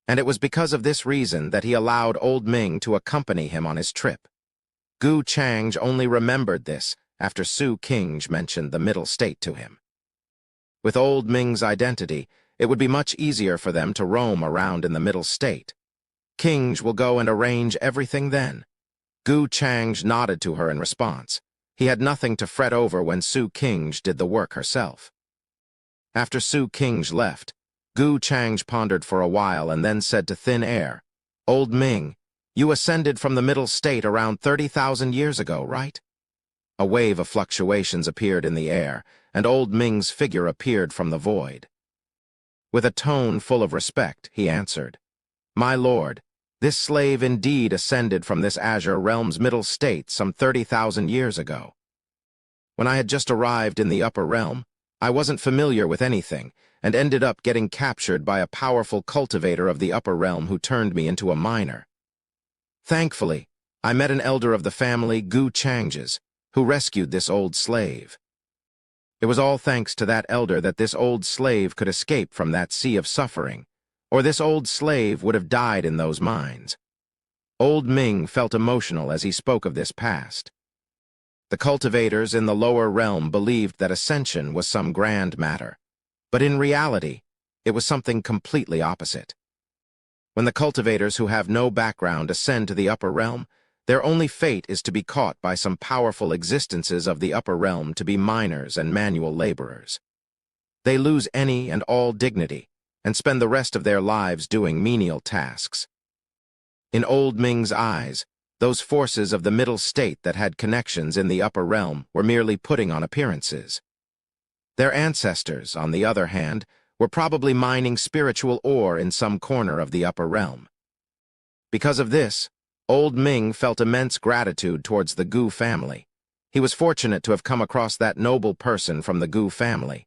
and it was because of this reason that he allowed Old Ming to accompany him on his trip. Gu Chang only remembered this after Su King mentioned the middle state to him. With Old Ming's identity, it would be much easier for them to roam around in the middle state. King will go and arrange everything then. Gu Chang nodded to her in response. He had nothing to fret over when Su King did the work herself. After Su King left, Gu Chang pondered for a while and then said to thin air, Old Ming, you ascended from the middle state around 30,000 years ago, right? A wave of fluctuations appeared in the air, and Old Ming's figure appeared from the void. With a tone full of respect, he answered, My lord, this slave indeed ascended from this Azure realm's middle state some 30,000 years ago. When I had just arrived in the upper realm, I wasn't familiar with anything, and ended up getting captured by a powerful cultivator of the upper realm who turned me into a miner. Thankfully, I met an elder of the family, Gu Chang's, who rescued this old slave. It was all thanks to that elder that this old slave could escape from that sea of suffering, or this old slave would have died in those mines. Old Ming felt emotional as he spoke of this past. The cultivators in the lower realm believed that ascension was some grand matter, but in reality, it was something completely opposite. When the cultivators who have no background ascend to the upper realm, their only fate is to be caught by some powerful existences of the upper realm to be miners and manual laborers. They lose any and all dignity, and spend the rest of their lives doing menial tasks. In Old Ming's eyes, those forces of the middle state that had connections in the upper realm were merely putting on appearances. Their ancestors, on the other hand, were probably mining spiritual ore in some corner of the upper realm. Because of this, Old Ming felt immense gratitude towards the Gu family. He was fortunate to have come across that noble person from the Gu family.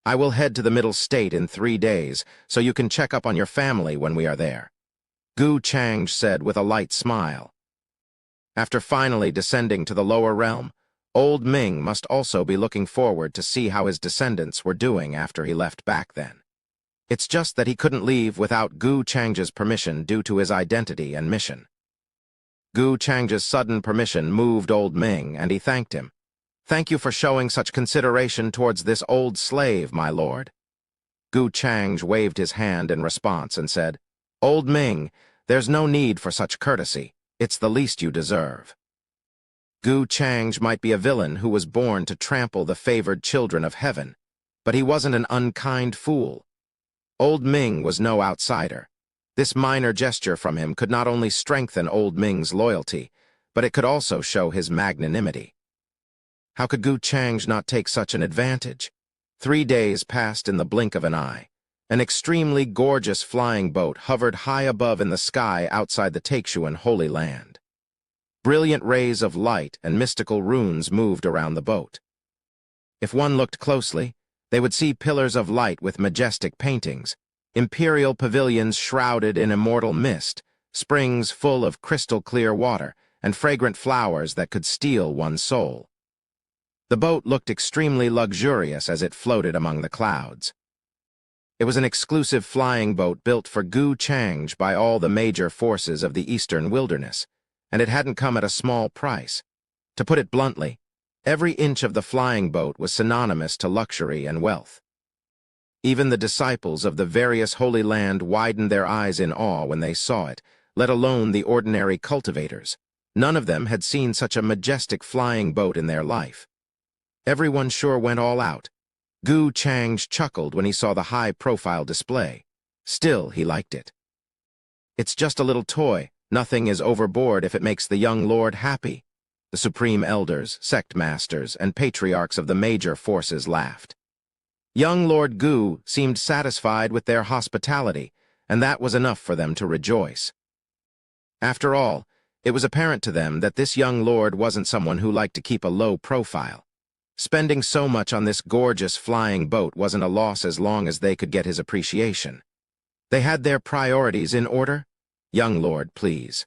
"I will head to the Middle State in 3 days, so you can check up on your family when we are there," Gu Chang said with a light smile. After finally descending to the lower realm, Old Ming must also be looking forward to see how his descendants were doing after he left back then. It's just that he couldn't leave without Gu Chang's permission due to his identity and mission. Gu Chang's sudden permission moved Old Ming, and he thanked him. "Thank you for showing such consideration towards this old slave, my lord." Gu Chang waved his hand in response and said, "Old Ming, there's no need for such courtesy. It's the least you deserve." Gu Chang might be a villain who was born to trample the favored children of heaven, but he wasn't an unkind fool. Old Ming was no outsider. This minor gesture from him could not only strengthen Old Ming's loyalty, but it could also show his magnanimity. How could Gu Chang not take such an advantage? 3 days passed in the blink of an eye. An extremely gorgeous flying boat hovered high above in the sky outside the Taixuan Holy Land. Brilliant rays of light and mystical runes moved around the boat. If one looked closely, they would see pillars of light with majestic paintings, imperial pavilions shrouded in immortal mist, springs full of crystal-clear water, and fragrant flowers that could steal one's soul. The boat looked extremely luxurious as it floated among the clouds. It was an exclusive flying boat built for Gu Chang by all the major forces of the Eastern Wilderness, and it hadn't come at a small price. To put it bluntly, every inch of the flying boat was synonymous to luxury and wealth. Even the disciples of the various Holy Land widened their eyes in awe when they saw it, let alone the ordinary cultivators. None of them had seen such a majestic flying boat in their life. Everyone sure went all out. Gu Chang chuckled when he saw the high-profile display. Still, he liked it. "It's just a little toy. Nothing is overboard if it makes the young lord happy." The supreme elders, sect masters, and patriarchs of the major forces laughed. Young Lord Gu seemed satisfied with their hospitality, and that was enough for them to rejoice. After all, it was apparent to them that this young lord wasn't someone who liked to keep a low profile. Spending so much on this gorgeous flying boat wasn't a loss as long as they could get his appreciation. They had their priorities in order. "Young lord, please."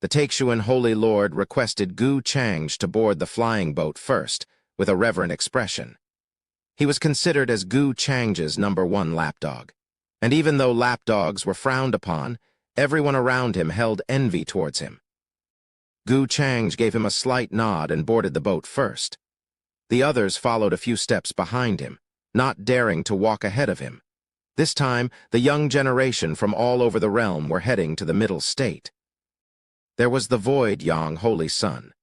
The Taixuan Holy Lord requested Gu Chang to board the flying boat first, with a reverent expression. He was considered as Gu Chang's #1 lapdog, and even though lapdogs were frowned upon, everyone around him held envy towards him. Gu Chang gave him a slight nod and boarded the boat first. The others followed a few steps behind him, not daring to walk ahead of him. This time, the young generation from all over the realm were heading to the Middle State. There was the Void Yang Holy Son,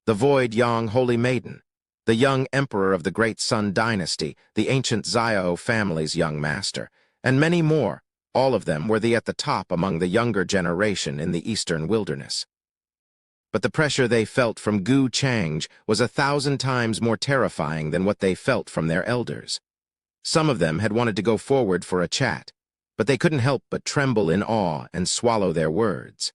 the Void Yang Holy Maiden, the young emperor of the Great Sun Dynasty, the ancient Xiao family's young master, and many more. All of them were at the top among the younger generation in the Eastern Wilderness. But the pressure they felt from Gu Chang was 1,000 times more terrifying than what they felt from their elders. Some of them had wanted to go forward for a chat, but they couldn't help but tremble in awe and swallow their words.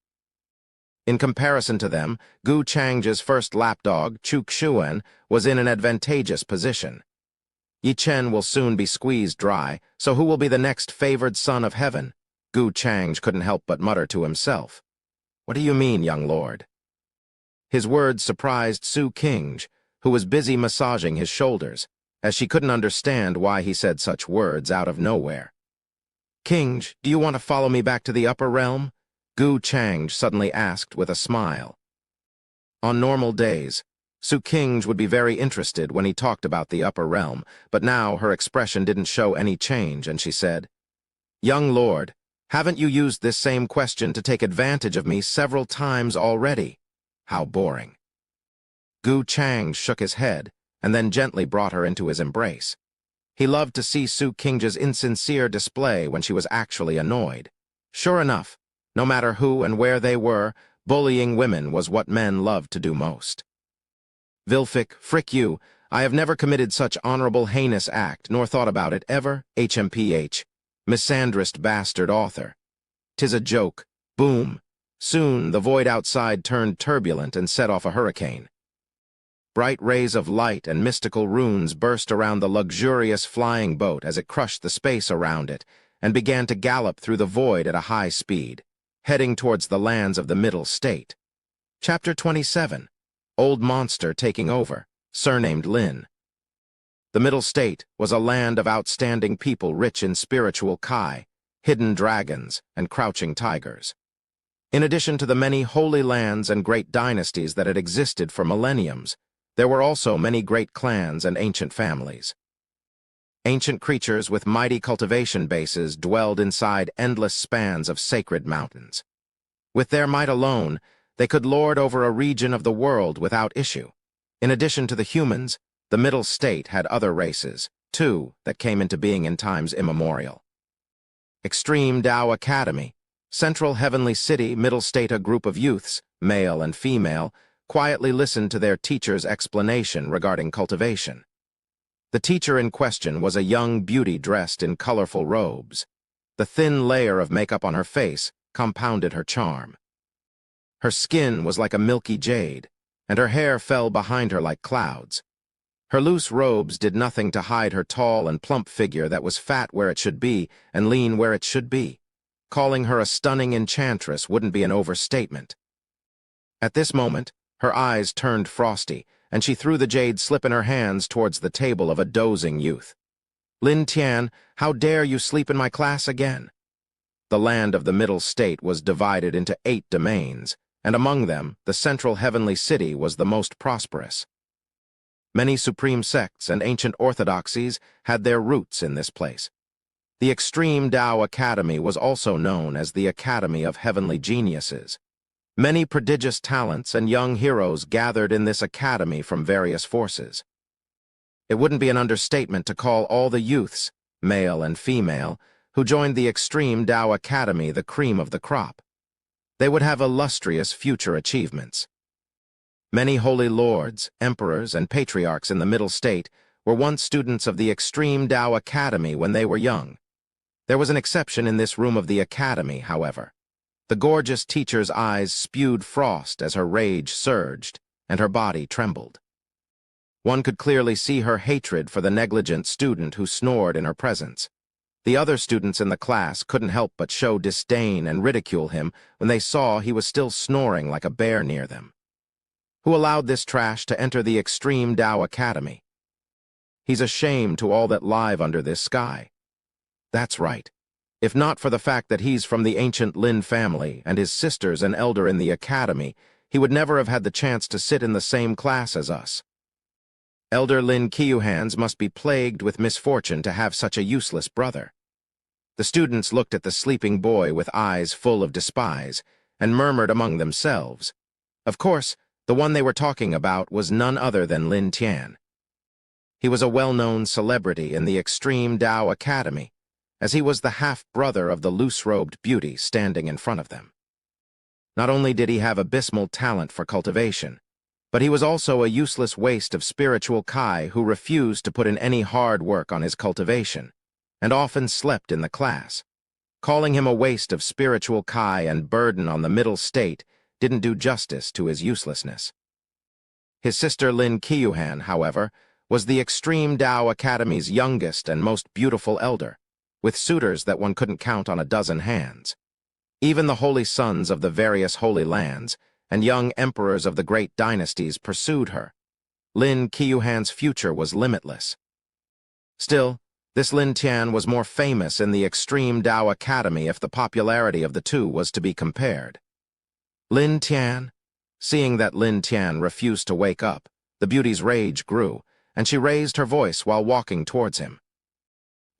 In comparison to them, Gu Chang's first lapdog, Chuk Xuan, was in an advantageous position. "Yi Chen will soon be squeezed dry, so who will be the next favored son of heaven?" Gu Chang couldn't help but mutter to himself. "What do you mean, young lord?" His words surprised Su King, who was busy massaging his shoulders, as she couldn't understand why he said such words out of nowhere. "King, do you want to follow me back to the upper realm?" Gu Chang suddenly asked with a smile. On normal days, Su King would be very interested when he talked about the upper realm, but now her expression didn't show any change, and she said, "Young lord, haven't you used this same question to take advantage of me several times already? How boring." Gu Chang shook his head, and then gently brought her into his embrace. He loved to see Su King's insincere display when she was actually annoyed. Sure enough, no matter who and where they were, bullying women was what men loved to do most. "Vilfic, frick you, I have never committed such honorable heinous act, nor thought about it ever, HMPH. Misandrist bastard author. 'Tis a joke. Boom. Soon the void outside turned turbulent and set off a hurricane. Bright rays of light and mystical runes burst around the luxurious flying boat as it crushed the space around it and began to gallop through the void at a high speed, heading towards the lands of the Middle State. Chapter 27. Old Monster Taking Over, surnamed Lin. The Middle State was a land of outstanding people rich in spiritual kai, hidden dragons, and crouching tigers. In addition to the many holy lands and great dynasties that had existed for millenniums, there were also many great clans and ancient families. Ancient creatures with mighty cultivation bases dwelled inside endless spans of sacred mountains. With their might alone, they could lord over a region of the world without issue. In addition to the humans, the Middle State had other races, too, that came into being in times immemorial. Extreme Tao Academy, Central Heavenly City, Middle State. A group of youths, male and female, quietly listened to their teacher's explanation regarding cultivation. The teacher in question was a young beauty dressed in colorful robes. The thin layer of makeup on her face compounded her charm. Her skin was like a milky jade, and her hair fell behind her like clouds. Her loose robes did nothing to hide her tall and plump figure that was fat where it should be and lean where it should be. Calling her a stunning enchantress wouldn't be an overstatement. At this moment, her eyes turned frosty, and she threw the jade slip in her hands towards the table of a dozing youth. "Lin Tian, how dare you sleep in my class again?" The land of the Middle State was divided into 8 domains, and among them, the Central Heavenly City was the most prosperous. Many supreme sects and ancient orthodoxies had their roots in this place. The Extreme Tao Academy was also known as the Academy of Heavenly Geniuses. Many prodigious talents and young heroes gathered in this academy from various forces. It wouldn't be an understatement to call all the youths, male and female, who joined the Extreme Tao Academy the cream of the crop. They would have illustrious future achievements. Many holy lords, emperors, and patriarchs in the Middle State were once students of the Extreme Tao Academy when they were young. There was an exception in this room of the academy, however. The gorgeous teacher's eyes spewed frost as her rage surged, and her body trembled. One could clearly see her hatred for the negligent student who snored in her presence. The other students in the class couldn't help but show disdain and ridicule him when they saw he was still snoring like a bear near them. Who allowed this trash to enter the Extreme Tao Academy? He's a shame to all that live under this sky. That's right. If not for the fact that he's from the ancient Lin family and his sister's an elder in the academy, he would never have had the chance to sit in the same class as us. Elder Lin Kyuhan's must be plagued with misfortune to have such a useless brother. The students looked at the sleeping boy with eyes full of despise and murmured among themselves. Of course, the one they were talking about was none other than Lin Tian. He was a well-known celebrity in the Extreme Tao Academy, as he was the half-brother of the loose-robed beauty standing in front of them. Not only did he have abysmal talent for cultivation, but he was also a useless waste of spiritual kai who refused to put in any hard work on his cultivation, and often slept in the class. Calling him a waste of spiritual kai and burden on the Middle State didn't do justice to his uselessness. His sister Lin Kyuhan, however, was the Extreme Tao Academy's youngest and most beautiful elder, with suitors that one couldn't count on a dozen hands. Even the holy sons of the various holy lands and young emperors of the great dynasties pursued her. Lin Kyuhan's future was limitless. Still, this Lin Tian was more famous in the Extreme Tao Academy if the popularity of the two was to be compared. Lin Tian? Seeing that Lin Tian refused to wake up, the beauty's rage grew, and she raised her voice while walking towards him.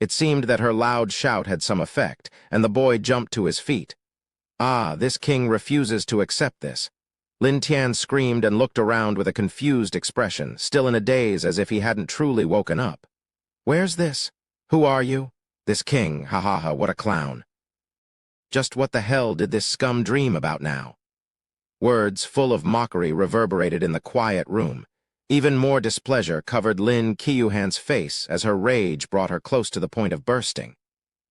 It seemed that her loud shout had some effect, and the boy jumped to his feet. "Ah, this king refuses to accept this." Lin Tian screamed and looked around with a confused expression, still in a daze as if he hadn't truly woken up. "Where's this? Who are you?" "This king, ha ha ha, what a clown." Just what the hell did this scum dream about now? Words full of mockery reverberated in the quiet room, Even more displeasure covered Lin Qiuhan's face as her rage brought her close to the point of bursting.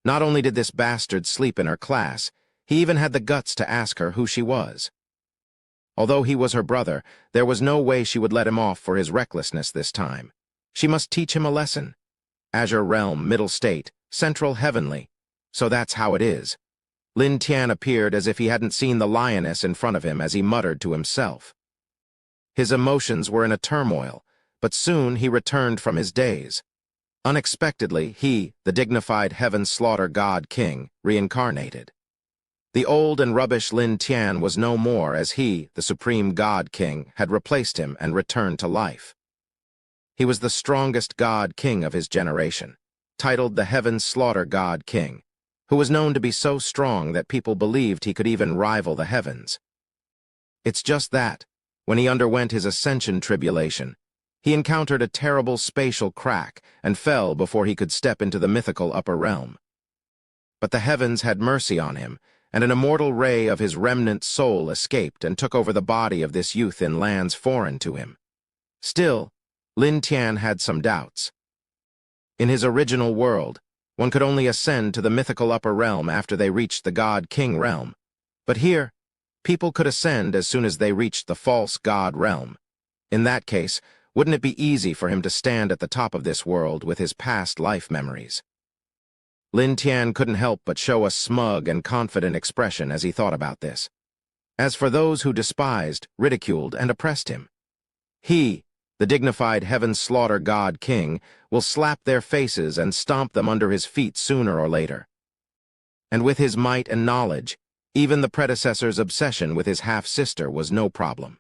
Not only did this bastard sleep in her class, he even had the guts to ask her who she was. Although he was her brother, there was no way she would let him off for his recklessness this time. She must teach him a lesson. Azure Realm, Middle State, Central Heavenly. So that's how it is. Lin Tian appeared as if he hadn't seen the lioness in front of him as he muttered to himself. His emotions were in a turmoil, but soon he returned from his daze. Unexpectedly, he, the dignified Heaven Slaughter God King, reincarnated. The old and rubbish Lin Tian was no more as he, the Supreme God King, had replaced him and returned to life. He was the strongest God King of his generation, titled the Heaven Slaughter God King, who was known to be so strong that people believed he could even rival the heavens. It's just that, when he underwent his ascension tribulation, he encountered a terrible spatial crack and fell before he could step into the mythical upper realm. But the heavens had mercy on him, and an immortal ray of his remnant soul escaped and took over the body of this youth in lands foreign to him. Still, Lin Tian had some doubts. In his original world, one could only ascend to the mythical upper realm after they reached the God-King realm. But here, people could ascend as soon as they reached the false God realm. In that case, wouldn't it be easy for him to stand at the top of this world with his past life memories? Lin Tian couldn't help but show a smug and confident expression as he thought about this. As for those who despised, ridiculed, and oppressed him, he, the dignified Heaven Slaughter God King, will slap their faces and stomp them under his feet sooner or later. And with his might and knowledge, even the predecessor's obsession with his half-sister was no problem.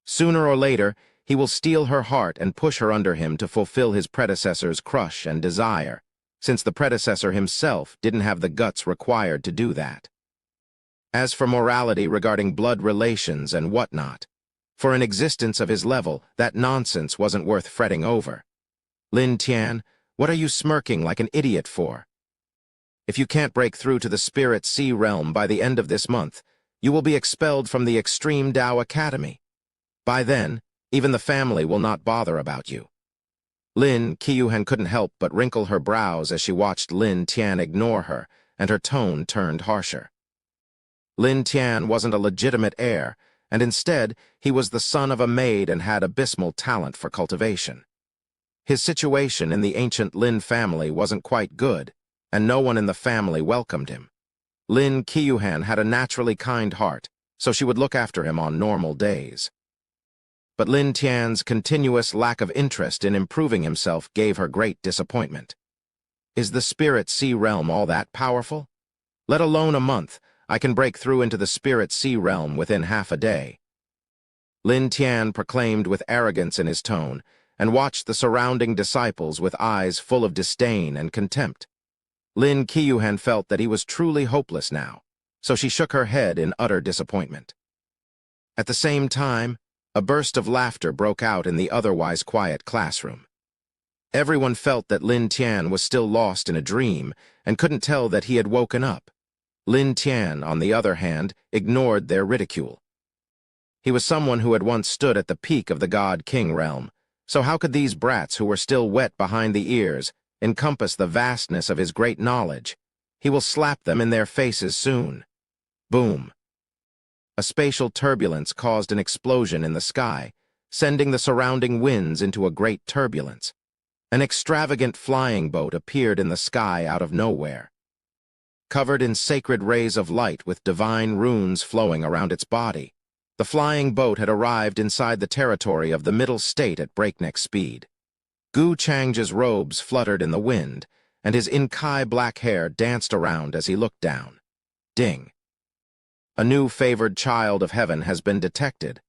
Sooner or later, he will steal her heart and push her under him to fulfill his predecessor's crush and desire, since the predecessor himself didn't have the guts required to do that. As for morality regarding blood relations and whatnot, for an existence of his level, that nonsense wasn't worth fretting over. Lin Tian, what are you smirking like an idiot for? If you can't break through to the Spirit Sea realm by the end of this month, you will be expelled from the Extreme Tao Academy. By then, even the family will not bother about you. Lin Qiuhan couldn't help but wrinkle her brows as she watched Lin Tian ignore her, and her tone turned harsher. Lin Tian wasn't a legitimate heir, and instead, he was the son of a maid and had abysmal talent for cultivation. His situation in the ancient Lin family wasn't quite good, and no one in the family welcomed him. Lin Qiuhan had a naturally kind heart, so she would look after him on normal days. But Lin Tian's continuous lack of interest in improving himself gave her great disappointment. Is the Spirit Sea realm all that powerful? Let alone a month, I can break through into the Spirit Sea realm within half a day. Lin Tian proclaimed with arrogance in his tone, and watched the surrounding disciples with eyes full of disdain and contempt. Lin Qiuhan felt that he was truly hopeless now, so she shook her head in utter disappointment. At the same time, a burst of laughter broke out in the otherwise quiet classroom. Everyone felt that Lin Tian was still lost in a dream and couldn't tell that he had woken up. Lin Tian, on the other hand, ignored their ridicule. He was someone who had once stood at the peak of the God-King realm, so how could these brats who were still wet behind the ears encompass the vastness of his great knowledge? He will slap them in their faces soon. Boom. A spatial turbulence caused an explosion in the sky, sending the surrounding winds into a great turbulence. An extravagant flying boat appeared in the sky out of nowhere, covered in sacred rays of light with divine runes flowing around its body. The flying boat had arrived inside the territory of the Middle State at breakneck speed. Gu Chang's robes fluttered in the wind, and his Inkai black hair danced around as he looked down. Ding. A new favored child of heaven has been detected.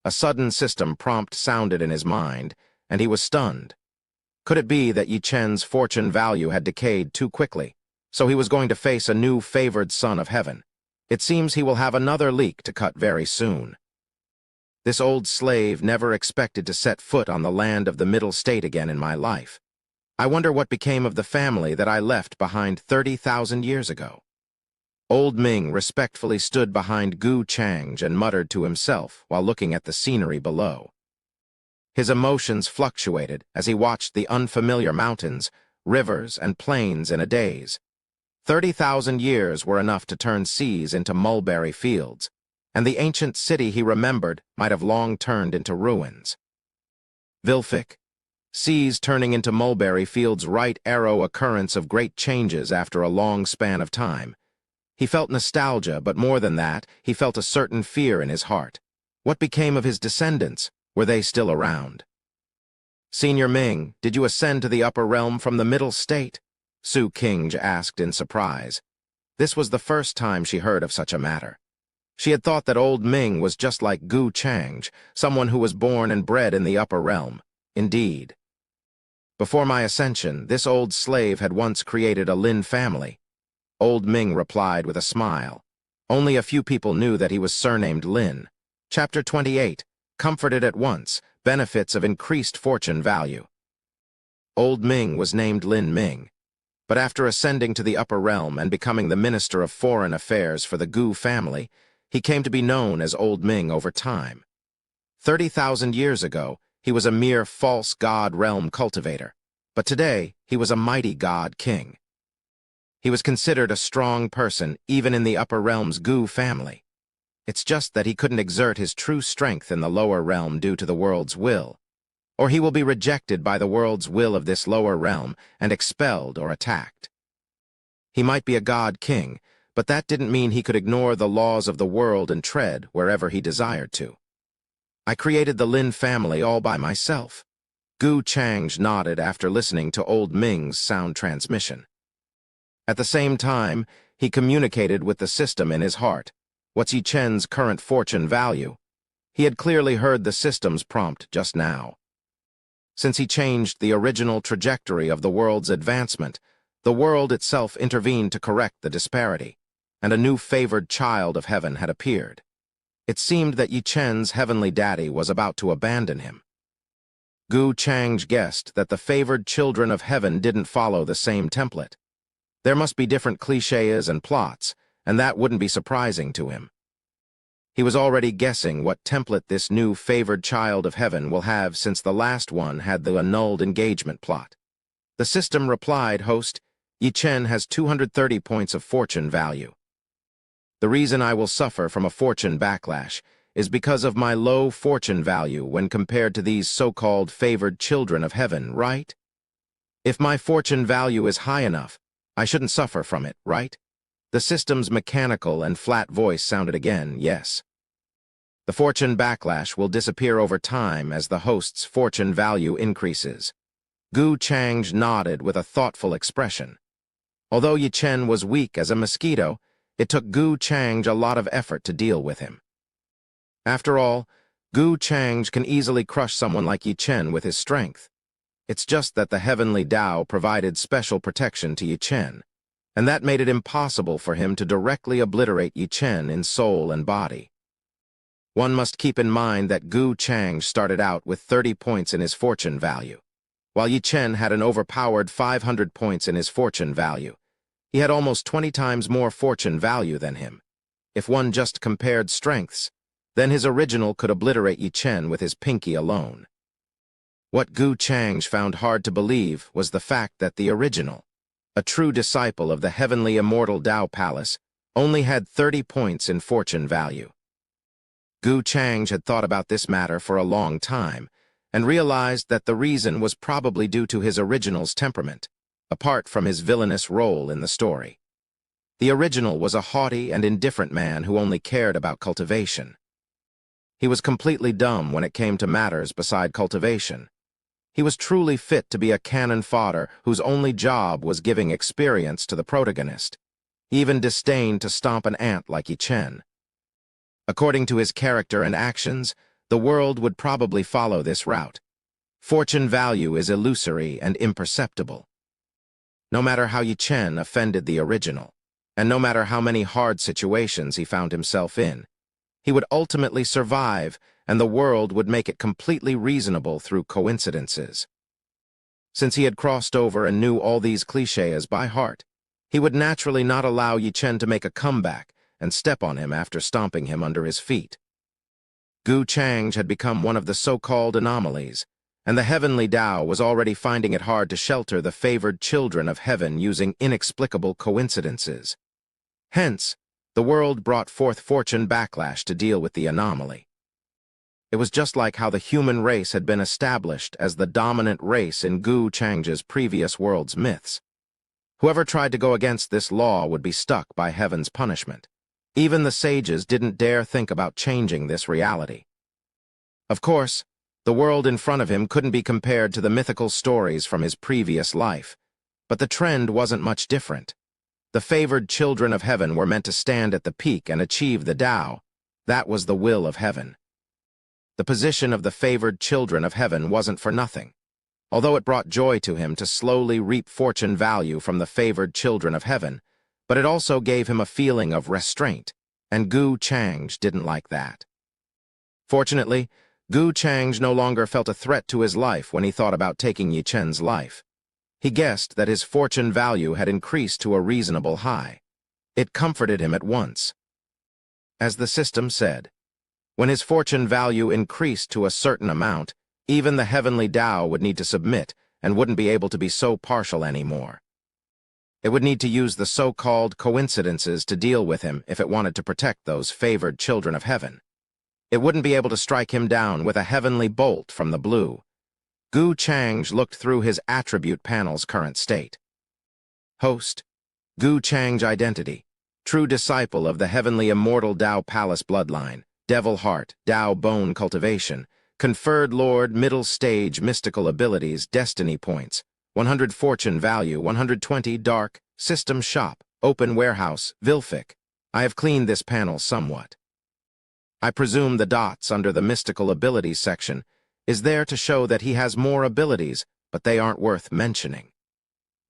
A sudden system prompt sounded in his mind, and he was stunned. Could it be that Yi Chen's fortune value had decayed too quickly, so he was going to face a new favored son of heaven? It seems he will have another leak to cut very soon. This old slave never expected to set foot on the land of the Middle State again in my life. I wonder what became of the family that I left behind 30,000 years ago. Old Ming respectfully stood behind Gu Chang and muttered to himself while looking at the scenery below. His emotions fluctuated as he watched the unfamiliar mountains, rivers, and plains in a daze. 30,000 years were enough to turn seas into mulberry fields, and the ancient city he remembered might have long turned into ruins. Vilfic. Seas turning into mulberry fields, right arrow occurrence of great changes after a long span of time. He felt nostalgia, but more than that, he felt a certain fear in his heart. What became of his descendants? Were they still around? Senior Ming, did you ascend to the upper realm from the middle state? Su Qingge asked in surprise. This was the first time she heard of such a matter. She had thought that old Ming was just like Gu Changge, someone who was born and bred in the upper realm. Indeed. Before my ascension, this old slave had once created a Lin family. Old Ming replied with a smile. Only a few people knew that he was surnamed Lin. Chapter 28. Comforted at once. Benefits of increased fortune value. Old Ming was named Lin Ming. But after ascending to the upper realm and becoming the Minister of Foreign Affairs for the Gu family, he came to be known as Old Ming over time. 30,000 years ago, he was a mere false god realm cultivator, but today he was a mighty god king. He was considered a strong person even in the upper realm's Gu family. It's just that he couldn't exert his true strength in the lower realm due to the world's will, or he will be rejected by the world's will of this lower realm and expelled or attacked. He might be a god king, but that didn't mean he could ignore the laws of the world and tread wherever he desired to. I created the Lin family all by myself. Gu Changge nodded after listening to old Ming's sound transmission. At the same time, he communicated with the system in his heart. What's Yi Chen's current fortune value? He had clearly heard the system's prompt just now. Since he changed the original trajectory of the world's advancement, the world itself intervened to correct the disparity, and a new favored child of heaven had appeared. It seemed that Yi Chen's heavenly daddy was about to abandon him. Gu Changge guessed that the favored children of heaven didn't follow the same template. There must be different clichés and plots, and that wouldn't be surprising to him. He was already guessing what template this new favored child of heaven will have since the last one had the annulled engagement plot. The system replied, Host, Yi Chen has 230 points of fortune value. The reason I will suffer from a fortune backlash is because of my low fortune value when compared to these so-called favored children of heaven, right? If my fortune value is high enough, I shouldn't suffer from it, right? The system's mechanical and flat voice sounded again, yes. The fortune backlash will disappear over time as the host's fortune value increases. Gu Changge nodded with a thoughtful expression. Although Yi Chen was weak as a mosquito, it took Gu Changge a lot of effort to deal with him. After all, Gu Changge can easily crush someone like Yi Chen with his strength. It's just that the heavenly Tao provided special protection to Yi Chen, and that made it impossible for him to directly obliterate Yi Chen in soul and body. One must keep in mind that Gu Changge started out with 30 points in his fortune value, while Yi Chen had an overpowered 500 points in his fortune value. He had almost 20 times more fortune value than him. If one just compared strengths, then his original could obliterate Yi Chen with his pinky alone. What Gu Changge found hard to believe was the fact that the original, a true disciple of the heavenly immortal Tao Palace, only had 30 points in fortune value. Gu Changge had thought about this matter for a long time and realized that the reason was probably due to his original's temperament, apart from his villainous role in the story. The original was a haughty and indifferent man who only cared about cultivation. He was completely dumb when it came to matters beside cultivation. He was truly fit to be a cannon fodder whose only job was giving experience to the protagonist. He even disdained to stomp an ant like Yi Chen. According to his character and actions, the world would probably follow this route. Fortune value is illusory and imperceptible. No matter how Yi Chen offended the original, and no matter how many hard situations he found himself in, he would ultimately survive, and the world would make it completely reasonable through coincidences. Since he had crossed over and knew all these clichés by heart, he would naturally not allow Yi Chen to make a comeback and step on him after stomping him under his feet. Gu Chang had become one of the so-called anomalies, and the heavenly Tao was already finding it hard to shelter the favored children of heaven using inexplicable coincidences. Hence, the world brought forth fortune backlash to deal with the anomaly. It was just like how the human race had been established as the dominant race in Gu Chang's previous world's myths. Whoever tried to go against this law would be stuck by heaven's punishment. Even the sages didn't dare think about changing this reality. Of course, the world in front of him couldn't be compared to the mythical stories from his previous life, but the trend wasn't much different. The favored children of heaven were meant to stand at the peak and achieve the Tao. That was the will of heaven. The position of the favored children of heaven wasn't for nothing. Although it brought joy to him to slowly reap fortune value from the favored children of heaven, but it also gave him a feeling of restraint, and Gu Chang didn't like that. Fortunately, Gu Chang no longer felt a threat to his life when he thought about taking Yi Chen's life. He guessed that his fortune value had increased to a reasonable high. It comforted him at once. As the system said, when his fortune value increased to a certain amount, even the heavenly Tao would need to submit and wouldn't be able to be so partial anymore. It would need to use the so-called coincidences to deal with him if it wanted to protect those favored children of heaven. It wouldn't be able to strike him down with a heavenly bolt from the blue. Gu Chang looked through his attribute panel's current state. Host, Gu Chang identity, true disciple of the heavenly immortal Tao Palace bloodline, devil heart, Tao bone cultivation, conferred Lord middle stage mystical abilities, destiny points, 100 fortune value, 120 dark, system shop, open warehouse, Vilfic. I have cleaned this panel somewhat. I presume the dots under the mystical abilities section is there to show that he has more abilities, but they aren't worth mentioning.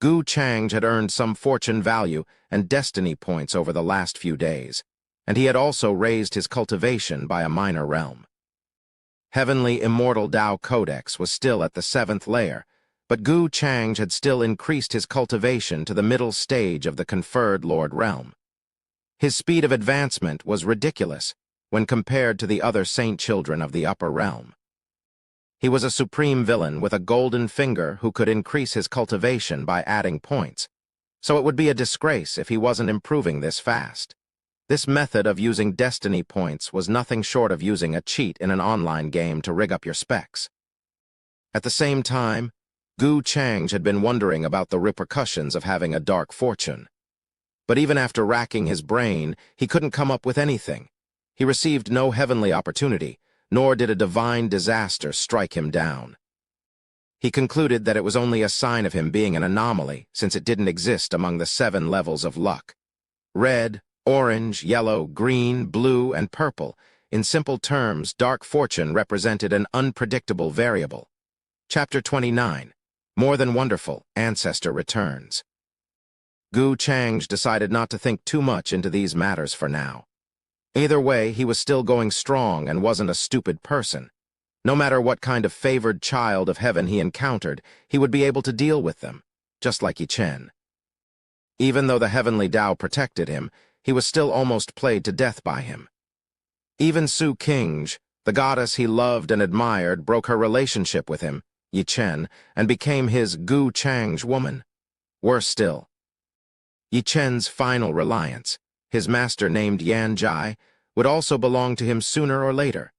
Gu Chang had earned some fortune value and destiny points over the last few days, and he had also raised his cultivation by a minor realm. Heavenly Immortal Tao Codex was still at the 7th layer, but Gu Chang had still increased his cultivation to the middle stage of the conferred Lord realm. His speed of advancement was ridiculous when compared to the other saint children of the upper realm. He was a supreme villain with a golden finger who could increase his cultivation by adding points, so it would be a disgrace if he wasn't improving this fast. This method of using destiny points was nothing short of using a cheat in an online game to rig up your specs. At the same time, Gu Chang had been wondering about the repercussions of having a dark fortune. But even after racking his brain, he couldn't come up with anything. He received no heavenly opportunity, nor did a divine disaster strike him down. He concluded that it was only a sign of him being an anomaly, since it didn't exist among the 7 levels of luck. Red, orange, yellow, green, blue, and purple. In simple terms, dark fortune represented an unpredictable variable. Chapter 29. More Than Wonderful, Ancestor Returns. Gu Chang decided not to think too much into these matters for now. Either way, he was still going strong and wasn't a stupid person. No matter what kind of favored child of heaven he encountered, he would be able to deal with them, just like Yi Chen. Even though the heavenly Tao protected him, he was still almost played to death by him. Even Su Qingzhi, the goddess he loved and admired, broke her relationship with him, Yi Chen, and became his Gu Chang's woman. Worse still, Yi Chen's final reliance, his master named Yan Zhai, would also belong to him sooner or later.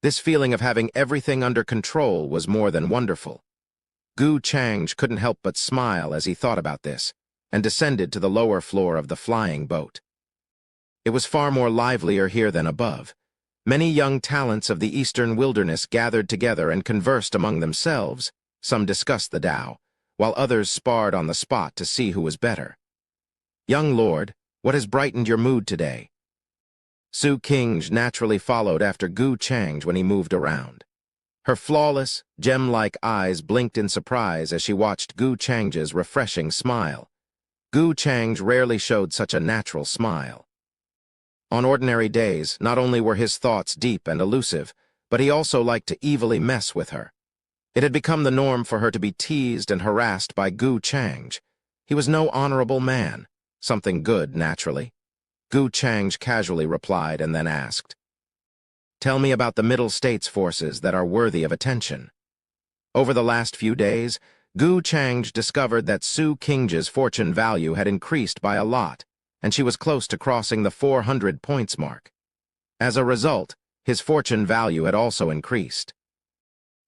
This feeling of having everything under control was more than wonderful. Gu Chang couldn't help but smile as he thought about this, and descended to the lower floor of the flying boat. It was far more livelier here than above. Many young talents of the eastern wilderness gathered together and conversed among themselves. Some discussed the Tao, while others sparred on the spot to see who was better. "Young lord, what has brightened your mood today?" Su Qingzhi naturally followed after Gu Chang when he moved around. Her flawless, gem-like eyes blinked in surprise as she watched Gu Chang's refreshing smile. Gu Chang rarely showed such a natural smile. On ordinary days, not only were his thoughts deep and elusive, but he also liked to evilly mess with her. It had become the norm for her to be teased and harassed by Gu Chang. He was no honorable man. Something good, naturally. Gu Chang casually replied and then asked, Tell me about the Middle States forces that are worthy of attention. Over the last few days, Gu Chang's discovered that Su Qing's fortune value had increased by a lot, and she was close to crossing the 400 points mark. As a result, his fortune value had also increased.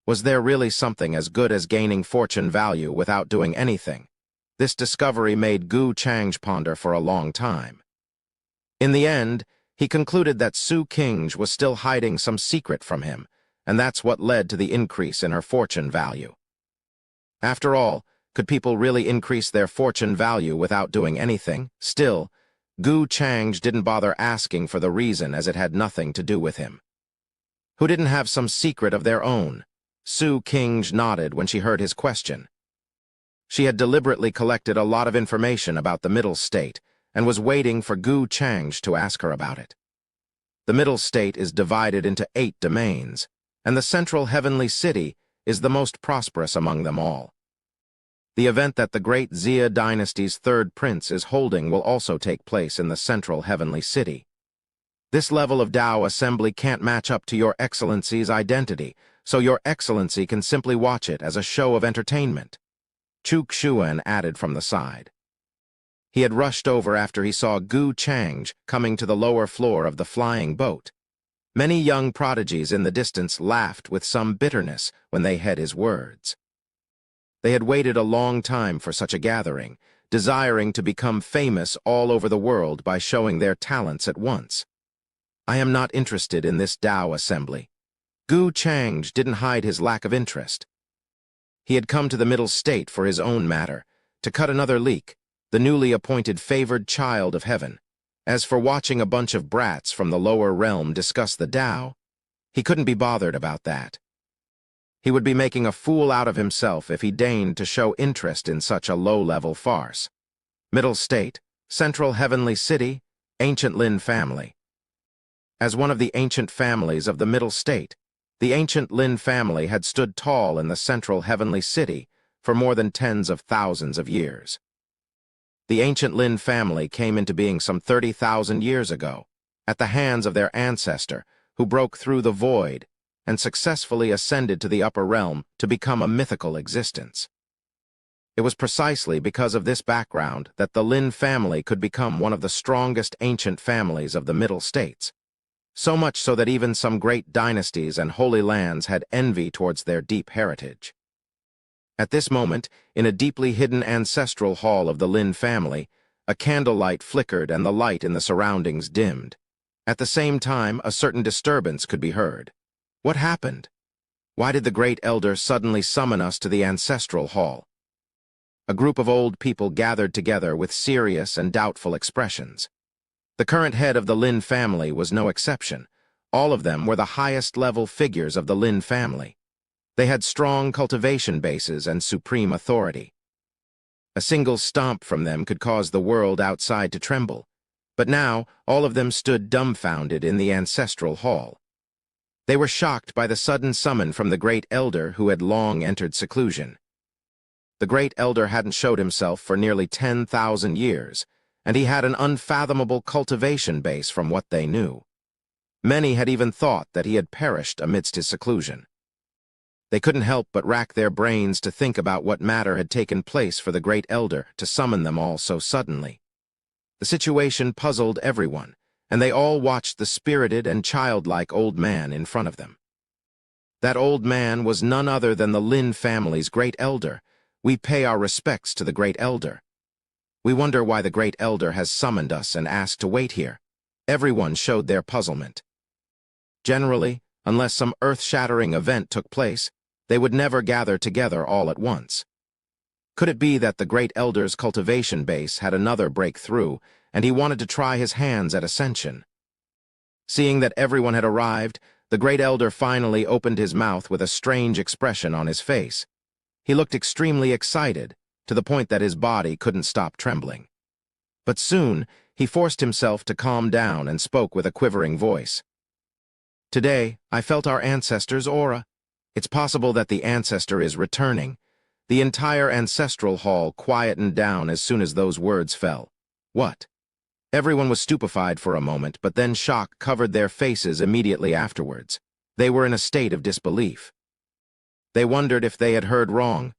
Was there really something as good as gaining fortune value without doing anything? This discovery made Gu Chang ponder for a long time. In the end, he concluded that Su Qing was still hiding some secret from him, and that's what led to the increase in her fortune value. After all, could people really increase their fortune value without doing anything? Still, Gu Chang didn't bother asking for the reason, as it had nothing to do with him. Who didn't have some secret of their own? Su Qing nodded when she heard his question. She had deliberately collected a lot of information about the Middle State and was waiting for Gu Chang to ask her about it. The Middle State is divided into 8 domains, and the central heavenly city is the most prosperous among them all. The event that the great Xia dynasty's 3rd prince is holding will also take place in the central heavenly city. This level of Tao assembly can't match up to Your Excellency's identity, so Your Excellency can simply watch it as a show of entertainment. Chu Xuan added from the side. He had rushed over after he saw Gu Chang coming to the lower floor of the flying boat. Many young prodigies in the distance laughed with some bitterness when they heard his words. They had waited a long time for such a gathering, desiring to become famous all over the world by showing their talents at once. I am not interested in this Tao assembly. Gu Chang didn't hide his lack of interest. He had come to the Middle State for his own matter, to cut another leak, the newly appointed favored child of heaven. As for watching a bunch of brats from the lower realm discuss the Tao, he couldn't be bothered about that. He would be making a fool out of himself if he deigned to show interest in such a low-level farce. Middle State, Central Heavenly City, Ancient Lin family. As one of the ancient families of the Middle State, the ancient Lin family had stood tall in the central heavenly city for more than tens of thousands of years. The ancient Lin family came into being some 30,000 years ago, at the hands of their ancestor, who broke through the void and successfully ascended to the upper realm to become a mythical existence. It was precisely because of this background that the Lin family could become one of the strongest ancient families of the Middle States. So much so that even some great dynasties and holy lands had envy towards their deep heritage. At this moment, in a deeply hidden ancestral hall of the Lin family, a candlelight flickered and the light in the surroundings dimmed. At the same time, a certain disturbance could be heard. What happened? Why did the great elder suddenly summon us to the ancestral hall? A group of old people gathered together with serious and doubtful expressions. The current head of the Lin family was no exception. All of them were the highest-level figures of the Lin family. They had strong cultivation bases and supreme authority. A single stomp from them could cause the world outside to tremble. But now, all of them stood dumbfounded in the ancestral hall. They were shocked by the sudden summon from the great elder who had long entered seclusion. The great elder hadn't showed himself for nearly 10,000 years, and he had an unfathomable cultivation base from what they knew. Many had even thought that he had perished amidst his seclusion. They couldn't help but rack their brains to think about what matter had taken place for the great elder to summon them all so suddenly. The situation puzzled everyone, and they all watched the spirited and childlike old man in front of them. That old man was none other than the Lin family's great elder. We pay our respects to the great elder. We wonder why the great elder has summoned us and asked to wait here. Everyone showed their puzzlement. Generally, unless some earth-shattering event took place, they would never gather together all at once. Could it be that the great elder's cultivation base had another breakthrough, and he wanted to try his hands at ascension? Seeing that everyone had arrived, the great elder finally opened his mouth with a strange expression on his face. He looked extremely excited, to the point that his body couldn't stop trembling. But soon, he forced himself to calm down and spoke with a quivering voice. Today, I felt our ancestor's aura. It's possible that the ancestor is returning. The entire ancestral hall quietened down as soon as those words fell. What? Everyone was stupefied for a moment, but then shock covered their faces immediately afterwards. They were in a state of disbelief. They wondered if they had heard wrong.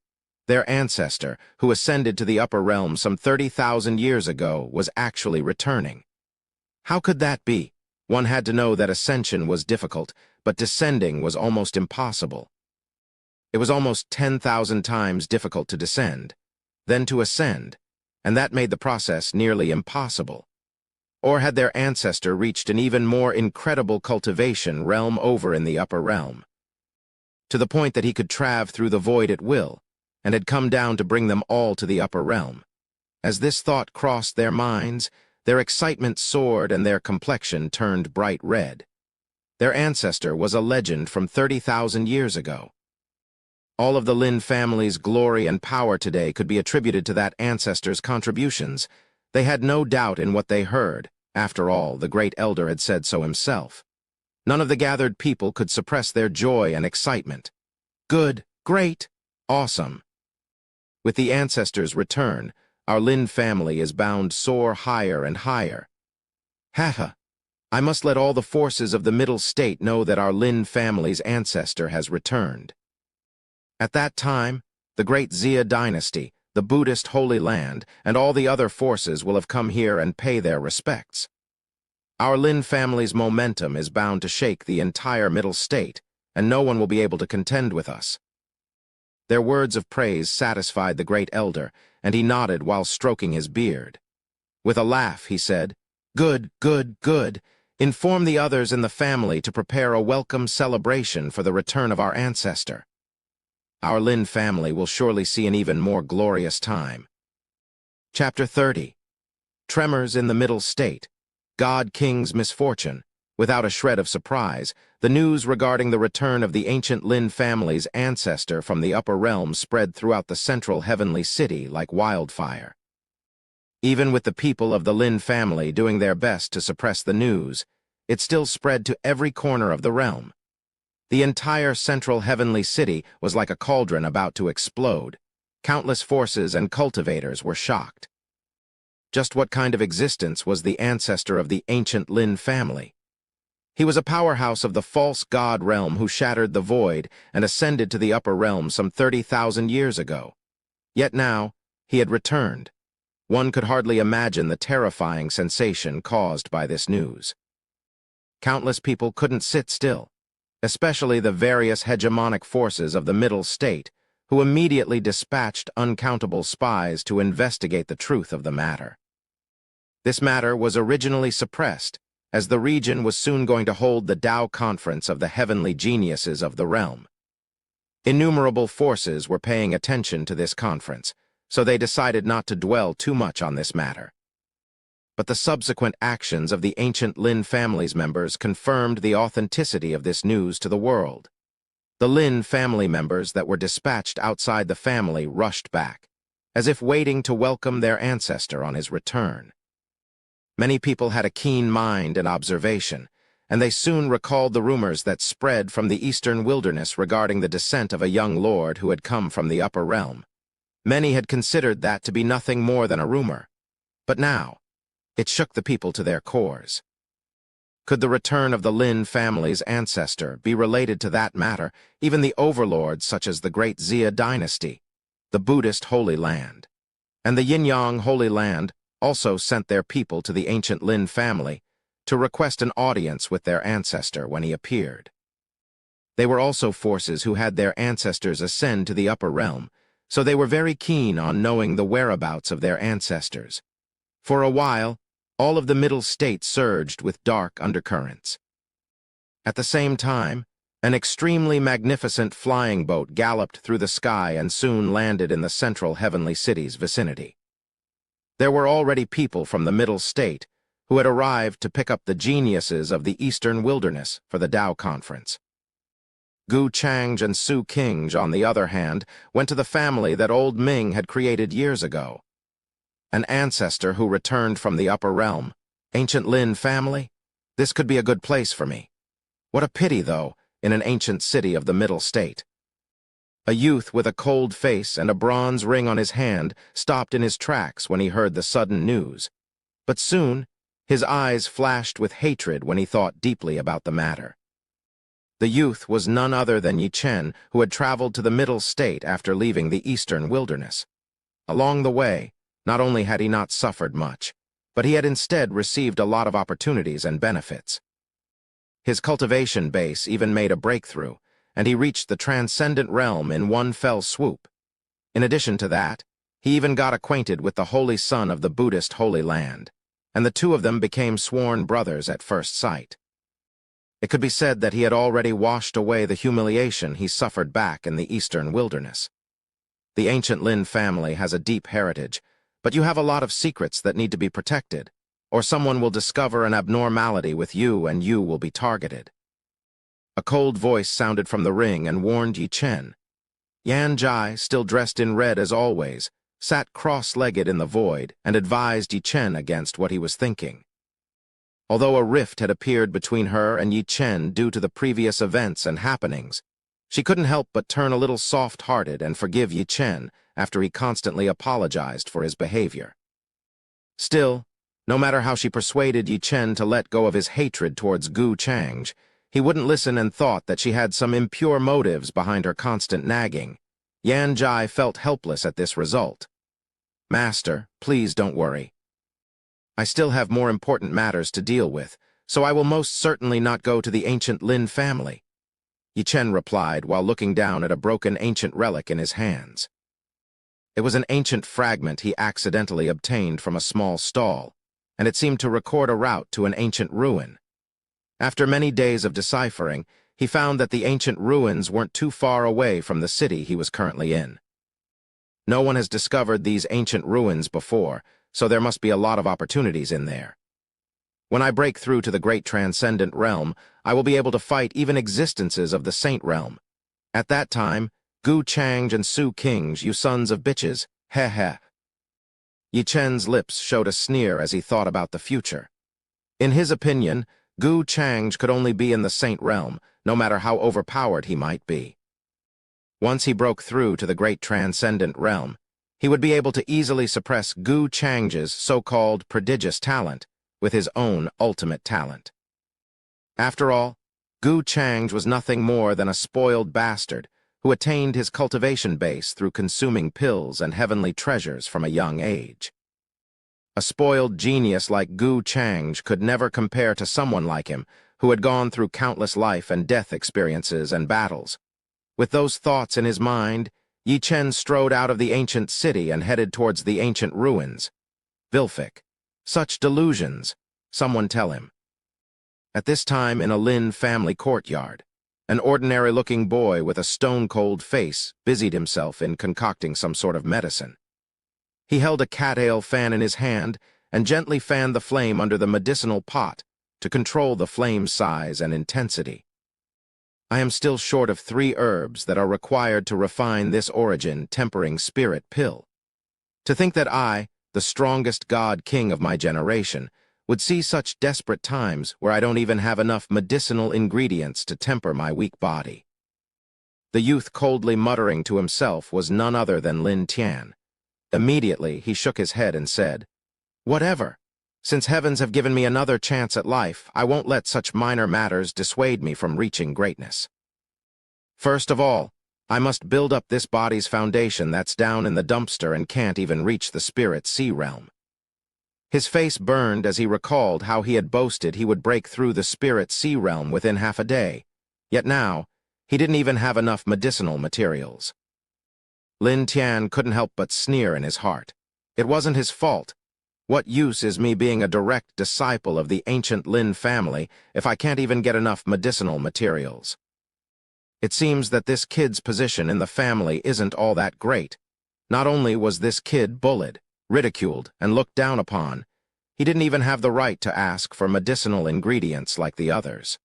Their ancestor, who ascended to the upper realm some 30,000 years ago, was actually returning. How could that be? One had to know that ascension was difficult, but descending was almost impossible. It was almost 10,000 times difficult to descend, then to ascend, and that made the process nearly impossible. Or had their ancestor reached an even more incredible cultivation realm over in the upper realm, to the point that he could travel through the void at will, and had come down to bring them all to the upper realm? As this thought crossed their minds, their excitement soared and their complexion turned bright red. Their ancestor was a legend from 30,000 years ago. All of the Lin family's glory and power today could be attributed to that ancestor's contributions. They had no doubt in what they heard. After all, the great elder had said so himself. None of the gathered people could suppress their joy and excitement. Good, great, awesome. With the ancestor's return, our Lin family is bound soar higher and higher. Haha, I must let all the forces of the Middle State know that our Lin family's ancestor has returned. At that time, the great Xia dynasty, the Buddhist Holy Land, and all the other forces will have come here and pay their respects. Our Lin family's momentum is bound to shake the entire Middle State, and no one will be able to contend with us. Their words of praise satisfied the great elder, and he nodded while stroking his beard. With a laugh, he said, "Good, good, good. Inform the others in the family to prepare a welcome celebration for the return of our ancestor. Our Lin family will surely see an even more glorious time." Chapter 30. Tremors in the Middle State. God King's misfortune. Without a shred of surprise, the news regarding the return of the ancient Lin family's ancestor from the upper realm spread throughout the central heavenly city like wildfire. Even with the people of the Lin family doing their best to suppress the news, it still spread to every corner of the realm. The entire central heavenly city was like a cauldron about to explode. Countless forces and cultivators were shocked. Just what kind of existence was the ancestor of the ancient Lin family? He was a powerhouse of the false god realm who shattered the void and ascended to the upper realm some 30,000 years ago. Yet now, he had returned. One could hardly imagine the terrifying sensation caused by this news. Countless people couldn't sit still, especially the various hegemonic forces of the Middle State, who immediately dispatched uncountable spies to investigate the truth of the matter. This matter was originally suppressed, as the region was soon going to hold the Tao Conference of the heavenly geniuses of the realm. Innumerable forces were paying attention to this conference, so they decided not to dwell too much on this matter. But the subsequent actions of the ancient Lin family's members confirmed the authenticity of this news to the world. The Lin family members that were dispatched outside the family rushed back, as if waiting to welcome their ancestor on his return. Many people had a keen mind and observation, and they soon recalled the rumors that spread from the eastern wilderness regarding the descent of a young lord who had come from the upper realm. Many had considered that to be nothing more than a rumor, but now, it shook the people to their cores. Could the return of the Lin family's ancestor be related to that matter? Even the overlords such as the great Xia dynasty, the Buddhist Holy Land, and the Yin-Yang Holy Land also sent their people to the ancient Lin family to request an audience with their ancestor when he appeared. They were also forces who had their ancestors ascend to the upper realm, so they were very keen on knowing the whereabouts of their ancestors. For a while, all of the Middle State surged with dark undercurrents. At the same time, an extremely magnificent flying boat galloped through the sky and soon landed in the central heavenly city's vicinity. There were already people from the Middle State who had arrived to pick up the geniuses of the Eastern Wilderness for the Tao Conference. Gu Changge and Su Qingge, on the other hand, went to the family that old Ming had created years ago. An ancestor who returned from the upper realm. Ancient Lin family? This could be a good place for me. What a pity, though, in an ancient city of the Middle State. A youth with a cold face and a bronze ring on his hand stopped in his tracks when he heard the sudden news. But soon, His eyes flashed with hatred when he thought deeply about the matter. The youth was none other than Yi Chen, who had traveled to the Middle State after leaving the Eastern Wilderness. Along the way, not only had he not suffered much, but he had instead received a lot of opportunities and benefits. His cultivation base even made a breakthrough, and he reached the transcendent realm in one fell swoop. In addition to that, he even got acquainted with the holy son of the Buddhist Holy Land, and the two of them became sworn brothers at first sight. It could be said that he had already washed away the humiliation he suffered back in the Eastern Wilderness. The ancient Lin family has a deep heritage, but you have a lot of secrets that need to be protected, or someone will discover an abnormality with you and you will be targeted. A cold voice sounded from the ring and warned Yi Chen. Yan Jai, still dressed in red as always, sat cross-legged in the void and advised Yi Chen against what he was thinking. Although a rift had appeared between her and Yi Chen due to the previous events and happenings, she couldn't help but turn a little soft-hearted and forgive Yi Chen after he constantly apologized for his behavior. Still, no matter how she persuaded Yi Chen to let go of his hatred towards Gu Changge, he wouldn't listen and thought that she had some impure motives behind her constant nagging. Yan Jai felt helpless at this result. "Master, please don't worry. I still have more important matters to deal with, so I will most certainly not go to the ancient Lin family," Yi Chen replied while looking down at a broken ancient relic in his hands. It was an ancient fragment he accidentally obtained from a small stall, and it seemed to record a route to an ancient ruin. After many days of deciphering, he found that the ancient ruins weren't too far away from the city he was currently in. No one has discovered these ancient ruins before, so there must be a lot of opportunities in there. When I break through to the great transcendent realm, I will be able to fight even existences of the saint realm. At that time, Gu Changge and Su Kings, you sons of bitches, heh heh. Yi Chen's lips showed a sneer as he thought about the future. In his opinion, Gu Changge could only be in the saint realm, no matter how overpowered he might be. Once he broke through to the great transcendent realm, he would be able to easily suppress Gu Changge's so-called prodigious talent with his own ultimate talent. After all, Gu Changge was nothing more than a spoiled bastard who attained his cultivation base through consuming pills and heavenly treasures from a young age. A spoiled genius like Gu Changge could never compare to someone like him who had gone through countless life and death experiences and battles. With those thoughts in his mind, Yi Chen strode out of the ancient city and headed towards the ancient ruins. Vilfic. Such delusions, someone tell him. At this time in a Lin family courtyard, an ordinary-looking boy with a stone-cold face busied himself in concocting some sort of medicine. He held a cat ale fan in his hand and gently fanned the flame under the medicinal pot to control the flame's size and intensity. I am still short of 3 herbs that are required to refine this origin tempering spirit pill. To think that I, the strongest god king of my generation, would see such desperate times where I don't even have enough medicinal ingredients to temper my weak body. The youth coldly muttering to himself was none other than Lin Tian. Immediately he shook his head and said, "Whatever. Since heavens have given me another chance at life, I won't let such minor matters dissuade me from reaching greatness. First of all, I must build up this body's foundation that's down in the dumpster and can't even reach the spirit sea realm." His face burned as he recalled how he had boasted he would break through the spirit sea realm within half a day, yet now, he didn't even have enough medicinal materials. Lin Tian couldn't help but sneer in his heart. It wasn't his fault. What use is me being a direct disciple of the ancient Lin family if I can't even get enough medicinal materials? It seems that this kid's position in the family isn't all that great. Not only was this kid bullied, ridiculed, and looked down upon, he didn't even have the right to ask for medicinal ingredients like the others.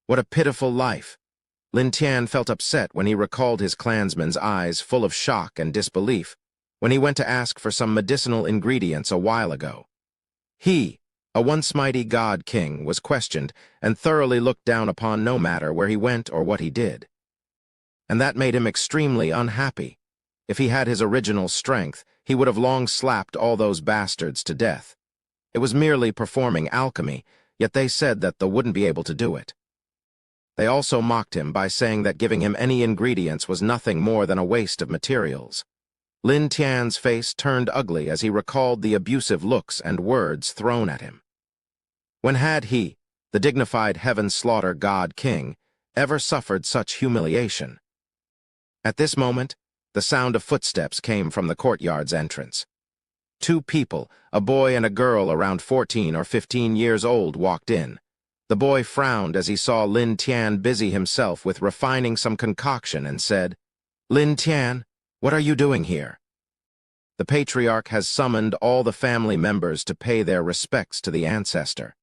What a pitiful life! Lin Tian felt upset when he recalled his clansman's eyes full of shock and disbelief when he went to ask for some medicinal ingredients a while ago. He, a once mighty god king, was questioned and thoroughly looked down upon no matter where he went or what he did. And that made him extremely unhappy. If he had his original strength, he would have long slapped all those bastards to death. It was merely performing alchemy, yet they said that they wouldn't be able to do it. They also mocked him by saying that giving him any ingredients was nothing more than a waste of materials. Lin Tian's face turned ugly as he recalled the abusive looks and words thrown at him. When had he, the dignified heaven-slaughter god king, ever suffered such humiliation? At this moment, the sound of footsteps came from the courtyard's entrance. Two people, a boy and a girl around 14 or 15 years old, walked in. The boy frowned as he saw Lin Tian busy himself with refining some concoction and said, "Lin Tian, what are you doing here?" The patriarch has summoned all the family members to pay their respects to the ancestor.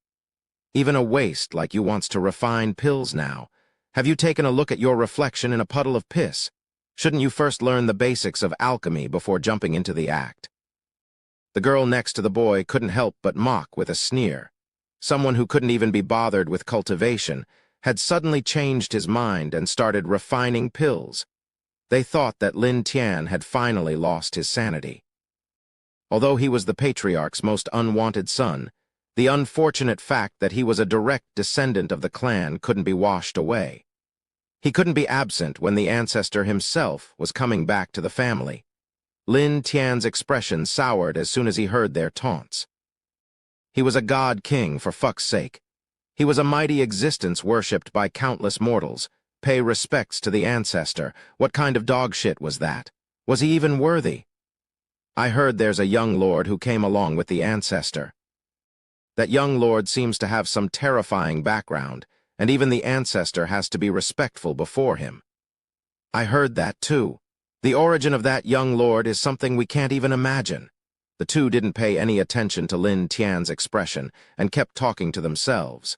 Even a waste like you wants to refine pills now. Have you taken a look at your reflection in a puddle of piss? Shouldn't you first learn the basics of alchemy before jumping into the act? The girl next to the boy couldn't help but mock with a sneer. Someone who couldn't even be bothered with cultivation had suddenly changed his mind and started refining pills. They thought that Lin Tian had finally lost his sanity. Although he was the patriarch's most unwanted son, the unfortunate fact that he was a direct descendant of the clan couldn't be washed away. He couldn't be absent when the ancestor himself was coming back to the family. Lin Tian's expression soured as soon as he heard their taunts. He was a god king, for fuck's sake. He was a mighty existence worshipped by countless mortals. Pay respects to the ancestor. What kind of dog shit was that? Was he even worthy? I heard there's a young lord who came along with the ancestor. That young lord seems to have some terrifying background, and even the ancestor has to be respectful before him. I heard that too. The origin of that young lord is something we can't even imagine. The two didn't pay any attention to Lin Tian's expression and kept talking to themselves.